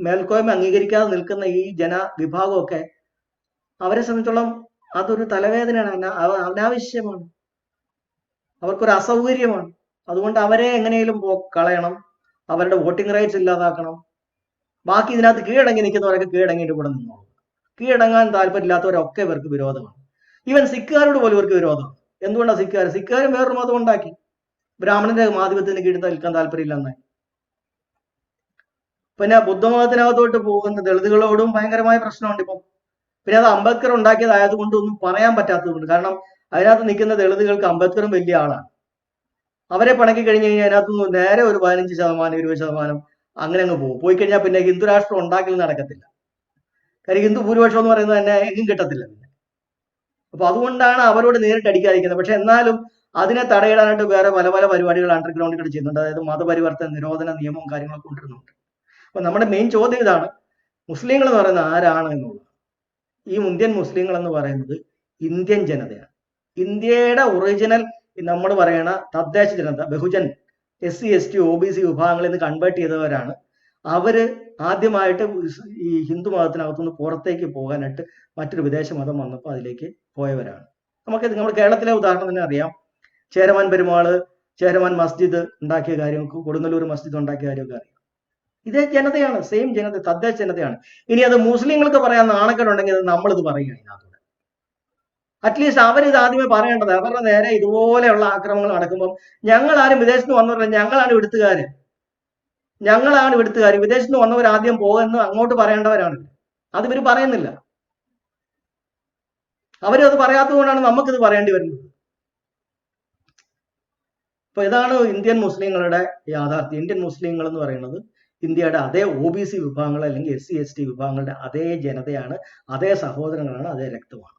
മേൽക്കോയ്മ അംഗീകരിക്കാതെ നിൽക്കുന്ന ഈ ജനവിഭാഗമൊക്കെ അവരെ സംബന്ധിച്ചോളം അതൊരു തലവേദനയാണ്, അനാവശ്യമാണ്, അവർക്കൊരു അസൗകര്യമാണ്. അതുകൊണ്ട് അവരെ എങ്ങനെയും കളയണം, അവരുടെ വോട്ടിംഗ് റൈറ്റ്സ് ഇല്ലാതാക്കണം. ബാക്കി ഇതിനകത്ത് കീഴടങ്ങി നിൽക്കുന്നവരൊക്കെ കീഴടങ്ങിയിട്ട് കൂടെ നിന്നോളൂ. കീഴടങ്ങാൻ താല്പര്യമില്ലാത്തവരൊക്കെ ഇവർക്ക് വിരോധമാണ്. ഈവൻ സിഖുകാരോട് പോലും ഇവർക്ക് വിരോധമാണ്. എന്തുകൊണ്ടാണ് സിഖുകാരും വേറൊരു മതം ഉണ്ടാക്കി, ബ്രാഹ്മണന്റെ ആധിപത്യത്തിന് കീഴിൽ നിൽക്കാൻ താല്പര്യമില്ലെന്നായി. പിന്നെ ബുദ്ധമതത്തിനകത്തോട്ട് പോകുന്ന ദളിതുകളോടും ഭയങ്കരമായ പ്രശ്നമുണ്ട് ഇപ്പം. പിന്നെ അത് അംബേദ്കർ ഉണ്ടാക്കിയതായതുകൊണ്ട് ഒന്നും പറയാൻ പറ്റാത്തതുകൊണ്ട്. കാരണം അതിനകത്ത് നിൽക്കുന്ന ദളിതുകൾക്ക് അംബേദ്കറും വലിയ ആളാണ്. അവരെ പണക്കി കഴിഞ്ഞ് കഴിഞ്ഞാൽ അതിനകത്ത് നേരെ ഒരു 15% 20% അങ്ങനെ അങ്ങ് പോകും. പോയി കഴിഞ്ഞാൽ പിന്നെ ഹിന്ദു രാഷ്ട്രം ഉണ്ടാക്കൽ നടക്കത്തില്ല. കാര്യം ഹിന്ദു ഭൂരിപക്ഷം എന്ന് പറയുന്നത് തന്നെ എങ്ങും കിട്ടത്തില്ല പിന്നെ. അപ്പൊ അതുകൊണ്ടാണ് അവരോട് നേരിട്ട് അടിക്കാതിരിക്കുന്നത്. പക്ഷെ എന്നാലും അതിനെ തടയിടാനായിട്ട് വേറെ പല പല പരിപാടികൾ അണ്ടർഗ്രൗണ്ടിൽ ചെയ്യുന്നുണ്ട്. അതായത് മതപരിവർത്തന നിരോധന നിയമവും കാര്യങ്ങളൊക്കെ കൊണ്ടുവരുന്നുണ്ട്. അപ്പൊ നമ്മുടെ മെയിൻ ചോദ്യം ഇതാണ്, മുസ്ലിങ്ങൾ എന്ന് പറയുന്നത് ആരാണ് എന്നുള്ളത്. ഈ ഇന്ത്യൻ മുസ്ലിങ്ങൾ എന്ന് പറയുന്നത് ഇന്ത്യൻ ജനതയാണ്. ഇന്ത്യയുടെ ഒറിജിനൽ നമ്മൾ പറയണ തദ്ദേശ ജനത, ബഹുജൻ, SC ST OBC വിഭാഗങ്ങളിൽ നിന്ന് കൺവേർട്ട് ചെയ്തവരാണ്. അവര് ആദ്യമായിട്ട് ഈ ഹിന്ദു മതത്തിനകത്തുനിന്ന് പുറത്തേക്ക് പോകാനായിട്ട് മറ്റൊരു വിദേശ മതം വന്നപ്പോൾ അതിലേക്ക് പോയവരാണ്. നമ്മുടെ കേരളത്തിലെ ഉദാഹരണം തന്നെ അറിയാം. ചേരമാൻ പെരുമാള്, ചേരമാൻ മസ്ജിദ് ഉണ്ടാക്കിയ കാര്യങ്ങൾക്ക്, കൊടുങ്ങല്ലൂർ മസ്ജിദ് ഉണ്ടാക്കിയ കാര്യമൊക്കെ അറിയാം. ഇതേ ജനതയാണ്, സെയിം ജനത, തദ്ദേശ ജനതയാണ്. ഇനി അത് മുസ്ലിങ്ങൾക്ക് പറയാൻ നാണക്കേടുണ്ടെങ്കിൽ നമ്മളിത് പറയുകയാണ് ഇതിനകത്തൂടെ. അറ്റ്ലീസ്റ്റ് അവരിത് ആദ്യമേ പറയേണ്ടത്. അവരുടെ നേരെ ഇതുപോലെയുള്ള ആക്രമണങ്ങൾ നടക്കുമ്പോൾ ഞങ്ങളാരും വിദേശത്ത് വന്നവരല്ല, ഞങ്ങളാണ് ഇവിടുത്തുകാര്, വിദേശത്ത് നിന്ന് വന്നവർ ആദ്യം പോകുമെന്ന് അങ്ങോട്ട് പറയേണ്ടവരാണ്. അത് ഇവർ പറയുന്നില്ല. അവരത് പറയാത്തത് കൊണ്ടാണ് നമുക്കിത് പറയേണ്ടി വരുന്നത്. അപ്പൊ ഇതാണ് ഇന്ത്യൻ മുസ്ലിങ്ങളുടെ യാഥാർത്ഥ്യം. ഇന്ത്യൻ മുസ്ലിങ്ങൾ എന്ന് പറയുന്നത് ഇന്ത്യയുടെ അതേ OBC വിഭാഗങ്ങൾ അല്ലെങ്കിൽ SC ST വിഭാഗങ്ങളുടെ അതേ ജനതയാണ്, അതേ സഹോദരങ്ങളാണ്, അതേ രക്തമാണ്.